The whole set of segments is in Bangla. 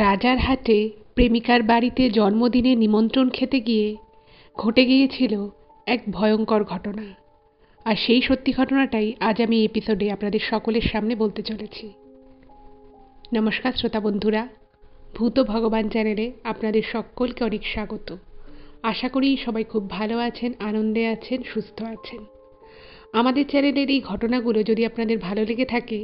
রাজারহাটে প্রেমিকার বাড়িতে জন্মদিনে নিমন্ত্রণ খেতে গিয়ে ঘটে গিয়েছিল এক ভয়ঙ্কর ঘটনা। আর সেই সত্যি ঘটনাটাই আজ আমি এপিসোডে আপনাদের সকলের সামনে বলতে চলেছি। নমস্কার শ্রোতা বন্ধুরা, ভূত ভগবান চ্যানেলে আপনাদের সকলকে অনেক স্বাগত। আশা করি সবাই খুব ভালো আছেন, আনন্দে আছেন, সুস্থ আছেন। আমাদের চ্যানেলের এই ঘটনাগুলো যদি আপনাদের ভালো লেগে থাকে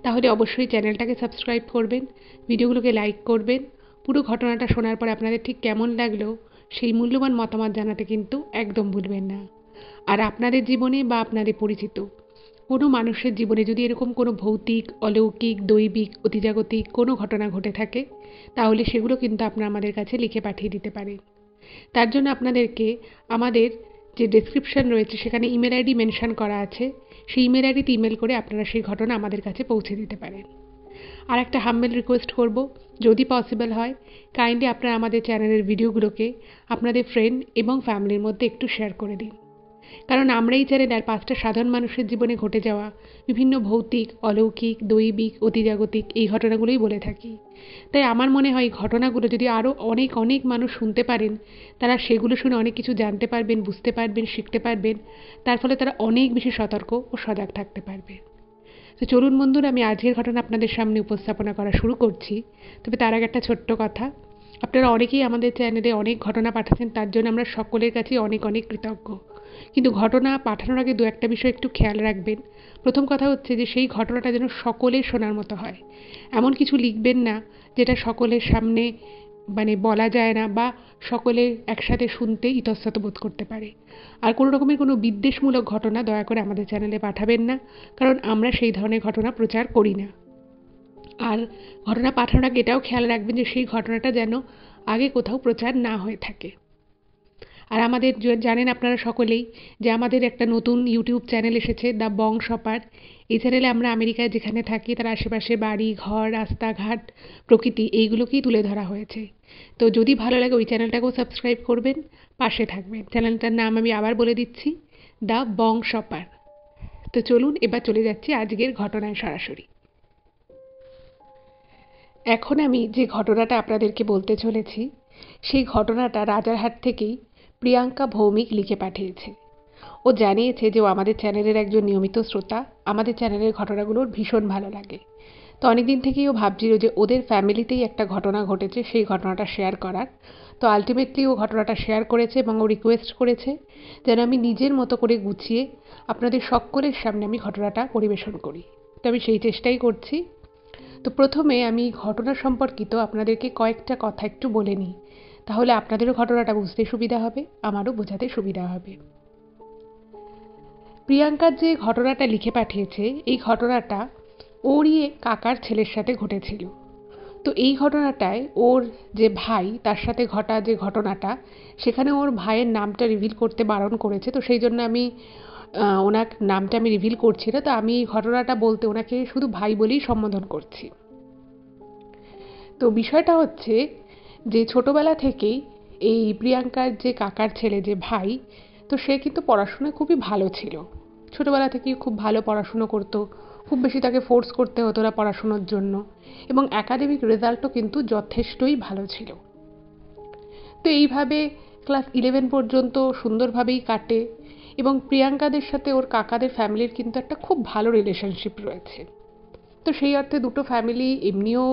তাহলে অবশ্যই চ্যানেলটাকে সাবস্ক্রাইব করবেন, ভিডিওগুলোকে লাইক করবেন। পুরো ঘটনাটা শোনার পর আপনাদের ঠিক কেমন লাগলো সেই মূল্যবান মতামত জানাতে কিন্তু একদম ভুলবেন না। আর আপনাদের জীবনে বা আপনাদের পরিচিত কোনো মানুষের জীবনে যদি এরকম কোনো ভৌতিক, অলৌকিক, দৈবিক, অতিজাগতিক কোনো ঘটনা ঘটে থাকে তাহলে সেগুলো কিন্তু আপনারা আমাদের কাছে লিখে পাঠিয়ে দিতে পারেন। তার জন্য আপনাদেরকে আমাদের যে ডেসক্রিপশন রয়েছে সেখানে ইমেল আইডি মেনশন করা আছে, সেই ইমেল আইডিতে ইমেল করে আপনারা সেই ঘটনা আমাদের কাছে পৌঁছে দিতে পারেন। আর একটা হাম্বেল রিকোয়েস্ট করব, যদি পসিবল হয় কাইন্ডলি আপনারা আমাদের চ্যানেলের ভিডিওগুলোকে আপনাদের ফ্রেন্ড এবং ফ্যামিলির মধ্যে একটু শেয়ার করে দিন। কারণ আমরা এই চ্যানেলে আর 5টা সাধারণ মানুষের জীবনে ঘটে যাওয়া বিভিন্ন ভৌতিক, অলৌকিক, দৈবিক, অতিজাগতিক এই ঘটনাগুলোই বলে থাকি। তাই আমার মনে হয় এই ঘটনাগুলো যদি আরও অনেক অনেক মানুষ শুনতে পারেন, তারা সেগুলো শুনে অনেক কিছু জানতে পারবেন, বুঝতে পারবেন, শিখতে পারবেন। তার ফলে তারা অনেক বেশি সতর্ক ও সজাগ থাকতে পারবে। তো চলুন বন্ধুরা, আমি আজকের ঘটনা আপনাদের সামনে উপস্থাপনা করা শুরু করছি। তবে তার আগে একটা ছোট্ট কথা, আপনারা অনেকেই আমাদের চ্যানেলে অনেক ঘটনা পাঠাচ্ছেন, তার জন্য আমরা সকলের কাছেই অনেক অনেক কৃতজ্ঞ। কিন্তু ঘটনা পাঠানোর আগে দু একটা বিষয় একটু খেয়াল রাখবেন। প্রথম কথা হচ্ছে যে সেই ঘটনাটা যেন সকলের শোনার মতো হয়। এমন কিছু লিখবেন না যেটা সকলের সামনে বলা যায় না বা সকলে একসাথে শুনতে ইতস্তত বোধ করতে পারে। আর কোনো রকমের কোনো বিদ্বেষমূলক ঘটনা দয়া করে আমাদের চ্যানেলে পাঠাবেন না, কারণ আমরা সেই ধরনের ঘটনা প্রচার করি না। আর ঘটনা পাঠানোর আগে এটাও খেয়াল রাখবেন যে সেই ঘটনাটা যেন আগে কোথাও প্রচার না হয়ে থাকে। আর আমাদের জানেন আপনারা সকলেই যে আমাদের একটা নতুন ইউটিউব চ্যানেল এসেছে, দ্য বং শপার। এই চ্যানেলে আমরা আমেরিকায় যেখানে থাকি তার আশেপাশে বাড়ি, ঘর, রাস্তাঘাট, প্রকৃতি এইগুলোকেই তুলে ধরা হয়েছে। তো যদি ভালো লাগে ওই চ্যানেলটাকেও সাবস্ক্রাইব করবেন, পাশে থাকবেন। চ্যানেলটার নাম আমি আবার বলে দিচ্ছি, দ্য বং শপার। তো চলুন এবার চলে যাচ্ছি আজকের ঘটনায় সরাসরি। এখন আমি যে ঘটনাটা আপনাদেরকে বলতে চলেছি সেই ঘটনাটা রাজারহাট থেকেই প্রিয়াঙ্কা ভৌমিক লিখে পাঠিয়েছে। ও জানিয়েছে যে ও আমাদের চ্যানেলের একজন নিয়মিত শ্রোতা, আমাদের চ্যানেলের ঘটনাগুলোর ভীষণ ভালো লাগে। তো অনেকদিন থেকেই ও ভাবছিল যে ওদের ফ্যামিলিতেই একটা ঘটনা ঘটেছে, সেই ঘটনাটা শেয়ার করার। তো আলটিমেটলি ও ঘটনাটা শেয়ার করেছে এবং ও রিকোয়েস্ট করেছে যেন আমি নিজের মতো করে গুছিয়ে আপনাদের সকলের সামনে আমি ঘটনাটা পরিবেশন করি। তো আমি সেই চেষ্টাই করছি। তো প্রথমে আমি ঘটনা সম্পর্কিত আপনাদেরকে কয়েকটা কথা একটু বলে নিই, তাহলে আপনাদেরও ঘটনাটা বুঝতে সুবিধা হবে, আমারও বোঝাতে সুবিধা হবে। প্রিয়াঙ্কার যে ঘটনাটা লিখে পাঠিয়েছে এই ঘটনাটা ওরই কাকার ছেলের সাথে ঘটেছিল। তো এই ঘটনাটায় ওর যে ভাই তার সাথে ঘটা যে ঘটনাটা, সেখানে ওর ভাইয়ের নামটা রিভিল করতে বারণ করেছে। তো সেই জন্য আমি ওনার নামটা আমি রিভিল করছি না। তো আমি ঘটনাটা বলতে ওনাকে শুধু ভাই বলেই সম্বোধন করছি। তো বিষয়টা হচ্ছে যে ছোটবেলা থেকেই এই প্রিয়াঙ্কার যে কাকার ছেলে যে ভাই, তো সে কিন্তু পড়াশোনায় খুবই ভালো ছিল। ছোটবেলা থেকেই খুব ভালো পড়াশুনো করতো, খুব বেশি তাকে ফোর্স করতে হতো না পড়াশুনোর জন্য, এবং একাডেমিক রেজাল্টও কিন্তু যথেষ্টই ভালো ছিল। তো এইভাবে ক্লাস 11 পর্যন্ত সুন্দরভাবেই কাটে এবং প্রিয়াঙ্কাদের সাথে ওর কাকাদের ফ্যামিলির কিন্তু একটা খুব ভালো রিলেশনশিপ রয়েছে। তো সেই অর্থে দুটো ফ্যামিলি এমনিও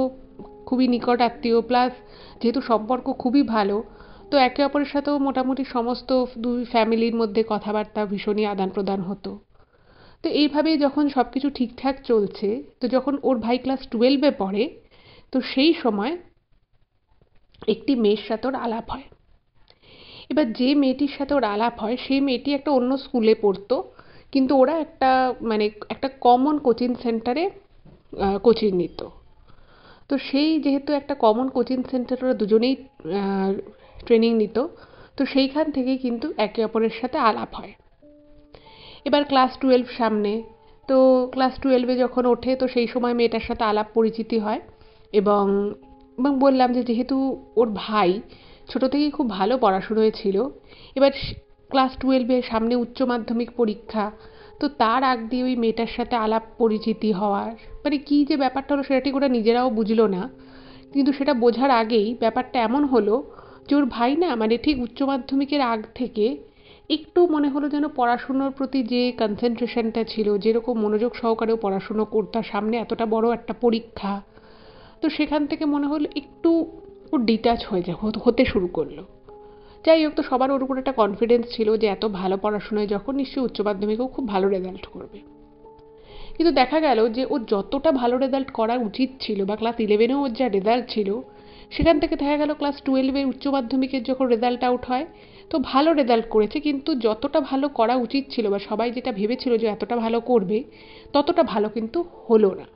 খুবই নিকট আত্মীয়, প্লাস যেহেতু সম্পর্ক খুবই ভালো, তো একে অপরের সাথেও মোটামুটি সমস্ত দুই ফ্যামিলির মধ্যে কথাবার্তা ভীষণই আদান প্রদান হতো। তো এইভাবেই যখন সব কিছু ঠিকঠাক চলছে, তো যখন ওর ভাই ক্লাস 12-এ পড়ে, তো সেই সময় একটি মেয়ের সাথে ওর আলাপ হয়। এবার যে মেয়েটির সাথে ওর আলাপ হয় সেই মেয়েটি একটা অন্য স্কুলে পড়তো, কিন্তু ওরা একটা কমন কোচিং সেন্টারে কোচিং নিত। তো সেই যেহেতু একটা কমন কোচিং সেন্টারে ওরা দুজনেই ট্রেনিং নিত, তো সেইখান থেকেই কিন্তু একে অপরের সাথে আলাপ হয়। এবার ক্লাস 12 সামনে, তো ক্লাস 12-এ যখন ওঠে তো সেই সময় মেয়েটার সাথে আলাপ পরিচিতি হয়। এবং এবং বললাম যে যেহেতু ওর ভাই ছোটো থেকেই খুব ভালো পড়াশুনোয় ছিল, এবার ক্লাস 12-এ সামনে উচ্চ মাধ্যমিক পরীক্ষা, তো তার আগ দিয়ে ওই মেয়েটার সাথে আলাপ পরিচিতি হওয়ার কী যে ব্যাপারটা হলো সেটা ঠিক ওরা নিজেরাও বুঝলো না। কিন্তু সেটা বোঝার আগেই ব্যাপারটা এমন হলো যে ওর ভাই না মানে ঠিক উচ্চ মাধ্যমিকের আগ থেকে একটু মনে হলো যেন পড়াশুনোর প্রতি যে কনসেন্ট্রেশনটা ছিল, যেরকম মনোযোগ সহকারেও পড়াশুনো করতাম, সামনে এতটা বড় একটা পরীক্ষা, তো সেখান থেকে মনে হলো একটু ও ডিটাচ হতে শুরু করলো। যাই হোক, তো সবার ওর উপর একটা কনফিডেন্স ছিল যে এত ভালো পড়াশোনায় যখন নিশ্চয়ই উচ্চ মাধ্যমিকেও খুব ভালো রেজাল্ট করবে। কিন্তু দেখা গেল যে ওর যতটা ভালো রেজাল্ট করা উচিত ছিল বা ক্লাস ইলেভেনেও ওর যা রেজাল্ট ছিল, সেখান থেকে দেখা গেল ক্লাস টুয়েলভের উচ্চ মাধ্যমিকের যখন রেজাল্ট আউট হয়, তো ভালো রেজাল্ট করেছে, কিন্তু যতটা ভালো করা উচিত ছিল বা সবাই যেটা ভেবেছিল যে এতটা ভালো করবে, ততটা ভালো কিন্তু হলো না।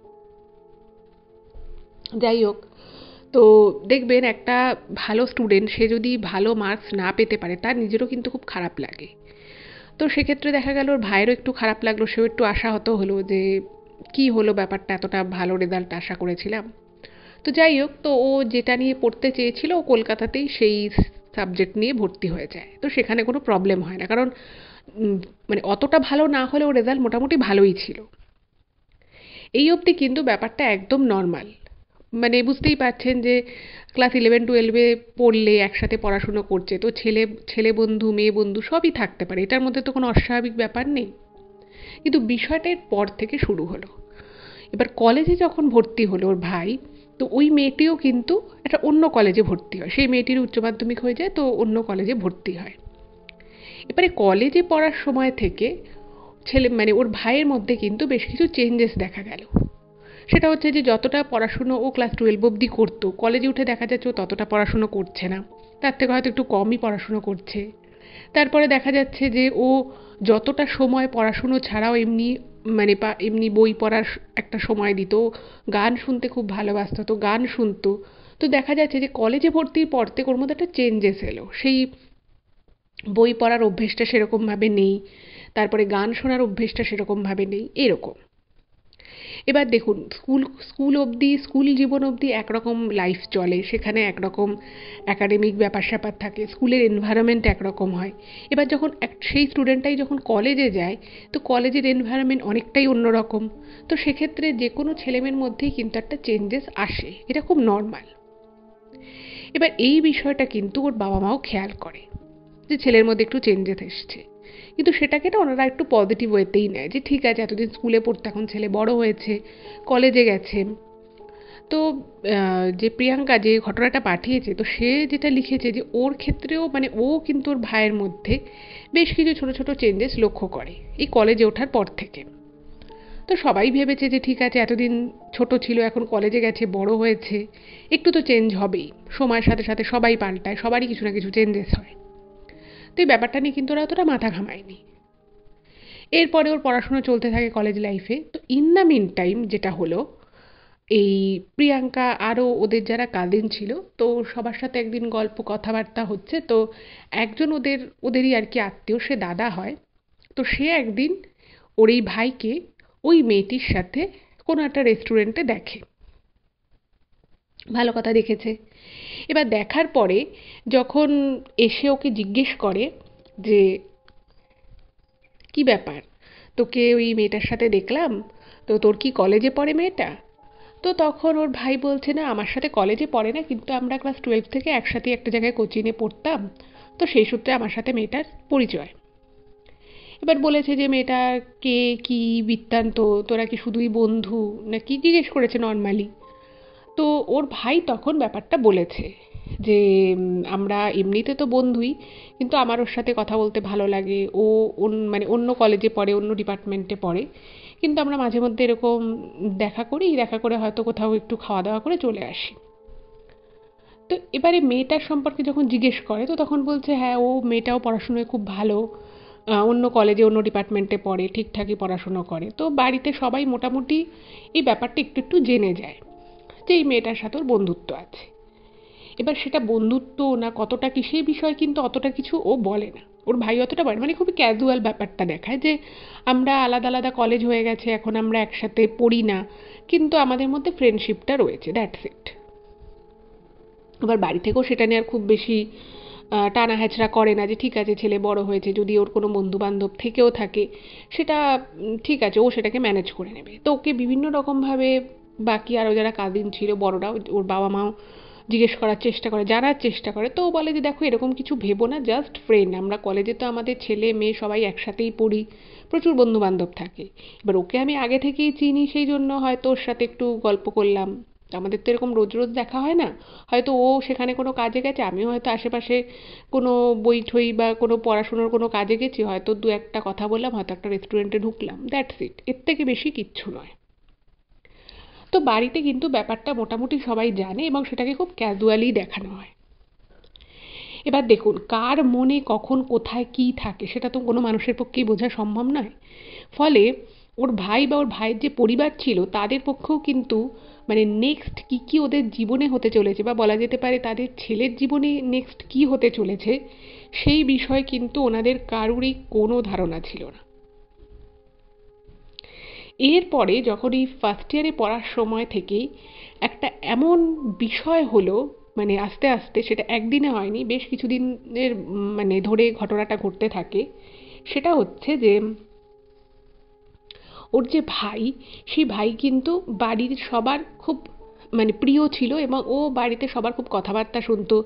যাই হোক, তো দেখবেন একটা ভালো স্টুডেন্ট সে যদি ভালো মার্কস না পেতে পারে তার নিজেরও কিন্তু খুব খারাপ লাগে। তো সেক্ষেত্রে দেখা গেল ওর ভাইয়েরও একটু খারাপ লাগলো, সেও একটু আশাহত হলো যে কি হলো ব্যাপারটা, এতটা ভালো রেজাল্ট আশা করেছিলাম। তো যাই হোক, তো ও যেটা নিয়ে পড়তে চেয়েছিল ও কলকাতাতেই সেই সাবজেক্ট নিয়ে ভর্তি হয়ে যায়। তো সেখানে কোনো প্রবলেম হয় না, কারণ মানে অতটা ভালো না হলেও রেজাল্ট মোটামুটি ভালোই ছিল। এই অবধি কিন্তু ব্যাপারটা একদম নর্মাল। মানে বুঝতেই পারছেন যে ক্লাস ইলেভেন টুয়েলভে পড়লে একসাথে পড়াশুনো করছে, তো ছেলে ছেলে বন্ধু মেয়ে বন্ধু সবই থাকতে পারে, এটার মধ্যে তো কোনো অস্বাভাবিক ব্যাপার নেই। কিন্তু বিষয়টা এর পর থেকে শুরু হলো। এবার কলেজে যখন ভর্তি হলো ওর ভাই, তো ওই মেয়েটিও কিন্তু একটা অন্য কলেজে ভর্তি হয়, সেই মেয়েটির উচ্চ মাধ্যমিক হয়ে যায়, তো অন্য কলেজে ভর্তি হয়। এবারে কলেজে পড়ার সময় থেকে ছেলে মানে ওর ভাইয়ের মধ্যে কিন্তু বেশ কিছু চেঞ্জেস দেখা গেল। সেটা হচ্ছে যে যতটা পড়াশুনো ও ক্লাস টুয়েলভ অবধি করতো, কলেজে উঠে দেখা যাচ্ছে ও ততটা পড়াশুনো করছে না, তার থেকে হয়তো একটু কমই পড়াশুনো করছে। তারপরে দেখা যাচ্ছে যে ও যতটা সময় পড়াশুনো ছাড়াও এমনি মানে এমনি বই পড়ার একটা সময় দিত, গান শুনতে খুব ভালোবাসতো, তো গান শুনতো। তো দেখা যাচ্ছে যে কলেজে ভর্তির পর থেকে ওর মধ্যে একটা চেঞ্জেস এলো, সেই বই পড়ার অভ্যেসটা সেরকমভাবে নেই, তারপরে গান শোনার অভ্যেসটা সেরকমভাবে নেই, এরকম। এবার দেখুন, স্কুল জীবন অবধি একরকম লাইফ চলে, সেখানে একরকম একাডেমিক ব্যাপার স্যাপার থাকে, স্কুলের এনভায়রনমেন্ট একরকম হয়। এবার যখন সেই স্টুডেন্টটাই যখন কলেজে যায়, তো কলেজের এনভায়রনমেন্ট অনেকটাই অন্যরকম। তো সেক্ষেত্রে যে কোনো ছেলেমেয়ের মধ্যেই কিন্তু একটা চেঞ্জেস আসে, এটা খুব নর্মাল। এবার এই বিষয়টা কিন্তু ওর বাবা মাও খেয়াল করে যে ছেলের মধ্যে একটু চেঞ্জেস এসছে, কিন্তু সেটাকে না ওনারা একটু পজিটিভ ওয়েতেই নেয় যে ঠিক আছে, এতদিন স্কুলে পড়তো, এখন ছেলে বড় হয়েছে, কলেজে গেছে। তো যে প্রিয়াঙ্কা যে ঘটনাটা পাঠিয়েছে, তো সে যেটা লিখেছে যে ওর ক্ষেত্রেও মানে ও কিন্তু ওর ভাইয়ের মধ্যে বেশ কিছু ছোট ছোট চেঞ্জেস লক্ষ্য করে এই কলেজে ওঠার পর থেকে। তো সবাই ভেবেছে যে ঠিক আছে, এতদিন ছোট ছিল, এখন কলেজে গেছে, বড় হয়েছে, একটু তো চেঞ্জ হবেই, সময়ের সাথে সাথে সবাই পাল্টায়, সবারই কিছু না কিছু চেঞ্জেস হয়। তো এই ব্যাপারটা নিয়ে কিন্তু ওরা অতটা মাথা ঘামায়নি। এরপরে ওর পড়াশোনা চলতে থাকে কলেজ লাইফে। তো ইন দ্য মিন টাইম যেটা হলো, এই প্রিয়াঙ্কা আরও ওদের যারা কাজিন ছিল, তো সবার সাথে একদিন গল্প কথাবার্তা হচ্ছে, তো একজন ওদেরই আর কি আত্মীয়, সে দাদা হয়। তো সে একদিন ওর এই ভাইকে ওই মেয়েটির সাথে কোনো একটা রেস্টুরেন্টে দেখে। ভালো কথা দেখেছে। এবার দেখার পরে যখন এসে ওকে জিজ্ঞেস করে যে কি ব্যাপার, তোকে ওই মেয়েটার সাথে দেখলাম, তো তোর কি কলেজে পড়ে মেয়েটা? তো তখন ওর ভাই বলছে না, আমার সাথে কলেজে পড়ে না, কিন্তু আমরা ক্লাস টুয়েলভ থেকে একসাথে একটা জায়গায় কোচিংয়ে পড়তাম, তো সেই সূত্রে আমার সাথে মেয়েটার পরিচয়। এবার বলেছে যে মেয়েটা কে, কি বৃত্তান্ত, তোরা কি শুধুই বন্ধু না কি জিজ্ঞেস করেছে নর্মালি। তো ওর ভাই তখন ব্যাপারটা বলেছে যে আমরা এমনিতে তো বন্ধুই, কিন্তু আমার ওর সাথে কথা বলতে ভালো লাগে, ও মানে অন্য কলেজে পড়ে, অন্য ডিপার্টমেন্টে পড়ে, কিন্তু আমরা মাঝে মধ্যে এরকম দেখা করি, দেখা করে হয়তো কোথাও একটু খাওয়া দাওয়া করে চলে আসি। তো এবারে মেয়েটার সম্পর্কে যখন জিজ্ঞেস করে, তো তখন বলছে হ্যাঁ, ও মেয়েটাও পড়াশুনোয় খুব ভালো, অন্য কলেজে অন্য ডিপার্টমেন্টে পড়ে, ঠিকঠাকই পড়াশুনো করে, তো বাড়িতে সবাই মোটামুটি এই ব্যাপারটা একটু একটু জেনে যায় যে এই মেয়েটার সাথে ওর বন্ধুত্ব আছে। এবার সেটা বন্ধুত্ব না কতটা কি সেই বিষয়ে কিন্তু অতটা কিছু ও বলে না, ওর ভাই অতটা বলে, মানে খুবই ক্যাজুয়াল ব্যাপারটা দেখায় যে আমরা আলাদা আলাদা কলেজ হয়ে গেছে, এখন আমরা একসাথে পড়ি না, কিন্তু আমাদের মধ্যে ফ্রেন্ডশিপটা রয়েছে, দ্যাটস ইট। এবার বাড়ি থেকেও সেটা নিয়ে আর খুব বেশি টানা হ্যাচড়া করে না যে ঠিক আছে, ছেলে বড় হয়েছে, যদি ওর কোনো বন্ধু বান্ধব থেকেও থাকে সেটা ঠিক আছে, ও সেটাকে ম্যানেজ করে নেবে। তো ওকে বিভিন্ন রকমভাবে বাকি আরও যারা কাজিন ছিল বড়রা, ওর বাবা মাও জিজ্ঞেস করার চেষ্টা করে, জানার চেষ্টা করে। তো ও বলে যে দেখো এরকম কিছু ভেবো না, জাস্ট ফ্রেন্ড, আমরা কলেজে তো আমাদের ছেলে মেয়ে সবাই একসাথেই পড়ি, প্রচুর বন্ধু বান্ধব থাকে। এবার ওকে আমি আগে থেকেই চিনি, সেই জন্য হয়তো ওর সাথে একটু গল্প করলাম। আমাদের তো এরকম রোজ রোজ দেখা হয় না, হয়তো ও সেখানে কোনো কাজে গেছে, আমিও হয়তো আশেপাশে কোনো বই ঠই বা কোনো পড়াশুনোর কোনো কাজে গেছি, হয়তো দু একটা কথা বললাম, হয়তো একটা রেস্টুরেন্টে ঢুকলাম, দ্যাটস ইট, এর থেকে বেশি কিচ্ছু নয়। তো বাড়িতে কিন্তু ব্যাপারটা মোটামুটি সবাই জানে এবং সেটাকে খুব ক্যাজুয়ালি দেখানো হয়। এবার দেখুন, কার মনে কখন কোথায় কী থাকে সেটা তো কোনো মানুষের পক্ষেই বোঝা সম্ভব নয়। ফলে ওর ভাই বা ওর ভাইয়ের যে পরিবার ছিল তাদের পক্ষেও কিন্তু মানে নেক্সট কী কী ওদের জীবনে হতে চলেছে, বা বলা যেতে পারে তাদের ছেলের জীবনে নেক্সট কী হতে চলেছে, সেই বিষয়ে কিন্তু ওনাদের কারুরই কোনো ধারণা ছিল না। এরপরে যখন এই ফার্স্ট ইয়ারে পড়ার সময় থেকেই একটা এমন বিষয় হলো, মানে আস্তে আস্তে, সেটা একদিনে হয়নি, বেশ কিছুদিনের মানে ধরে ঘটনাটা ঘটতে থাকে। সেটা হচ্ছে যে ওর যে ভাই, সেই ভাই কিন্তু বাড়ির সবার খুব মানে প্রিয় ছিল এবং ও বাড়িতে সবার খুব কথাবার্তা শুনতো,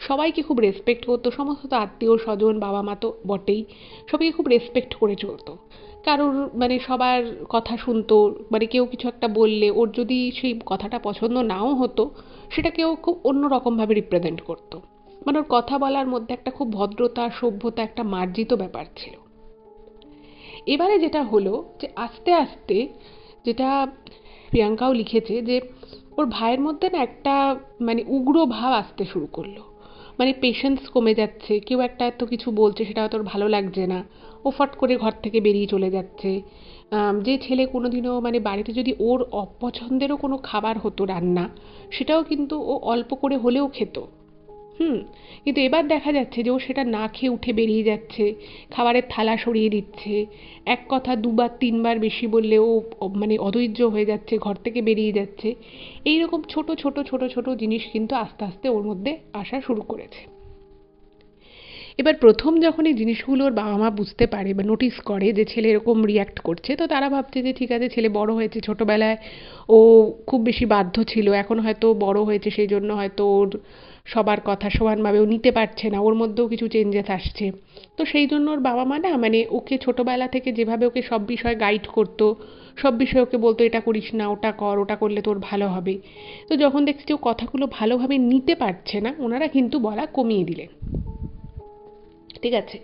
সবাইকে খুব রেসপেক্ট করতো, সমস্ত আত্মীয় স্বজন, বাবা মা তো বটেই, সবাইকে খুব রেসপেক্ট করে চলতো। কারোর মানে সবার কথা শুনতো, মানে কেউ কিছু একটা বললে ওর যদি সেই কথাটা পছন্দ নাও হতো, সেটাকেও খুব অন্য রকমভাবে রিপ্রেজেন্ট করতো। মানে ওর কথা বলার মধ্যে একটা খুব ভদ্রতা, সভ্যতা, একটা মার্জিত ব্যাপার ছিল। এবারে যেটা হলো যে আস্তে আস্তে, যেটা প্রিয়াঙ্কাও লিখেছে, যে ওর ভাইয়ের মধ্যে না একটা মানে উগ্র ভাব আসতে শুরু করলো। মানে পেশেন্স কমে যাচ্ছে, কেউ একটা এত কিছু বলছে সেটা হয়তো ওর ভালো লাগছে না, ও ফট করে ঘর থেকে বেরিয়ে চলে যাচ্ছে। যে ছেলে কোনোদিনও মানে বাড়িতে যদি ওর অপছন্দেরও কোনো খাবার হতো রান্না, সেটাও কিন্তু ও অল্প করে হলেও খেত। হুম। কিন্তু এবার দেখা যাচ্ছে যে ও সেটা না খেয়ে উঠে বেরিয়ে যাচ্ছে, খাবারের থালা সরিয়ে দিচ্ছে, এক কথা দুবার তিনবার বেশি বললে ও মানে অধৈর্য হয়ে যাচ্ছে, ঘর থেকে বেরিয়ে যাচ্ছে। এই রকম ছোট ছোট ছোট ছোট জিনিস কিন্তু আস্তে আস্তে ওর মধ্যে আসা শুরু করেছে। এবার প্রথম যখন এই জিনিসগুলো ওর বাবা মা বুঝতে পারে বা নোটিস করে যে ছেলে এরকম রিয়্যাক্ট করছে, তো তারা ভাবছে যে ঠিক আছে, ছেলে বড় হয়েছে, ছোটবেলায় ও খুব বেশি বাধ্য ছিল, এখন হয়তো বড় হয়েছে, সেই জন্য হয়তো ওর সবার কথা সমানভাবে ও নিতে পারছে না, ওর মধ্যেও কিছু চেঞ্জেস আসছে। তো সেই জন্য ওর বাবা মা না মানে ওকে ছোটবেলা থেকে যেভাবে ওকে সব বিষয়ে গাইড করতো, সব বিষয়ে ওকে বলতো এটা করিস না, ওটা কর, ওটা করলে তোর ভালো হবে, তো যখন দেখছি যে ও কথাগুলো ভালোভাবে নিতে পারছে না, ওনারা কিন্তু বলা কমিয়ে দিলেন। ঠিক আছে।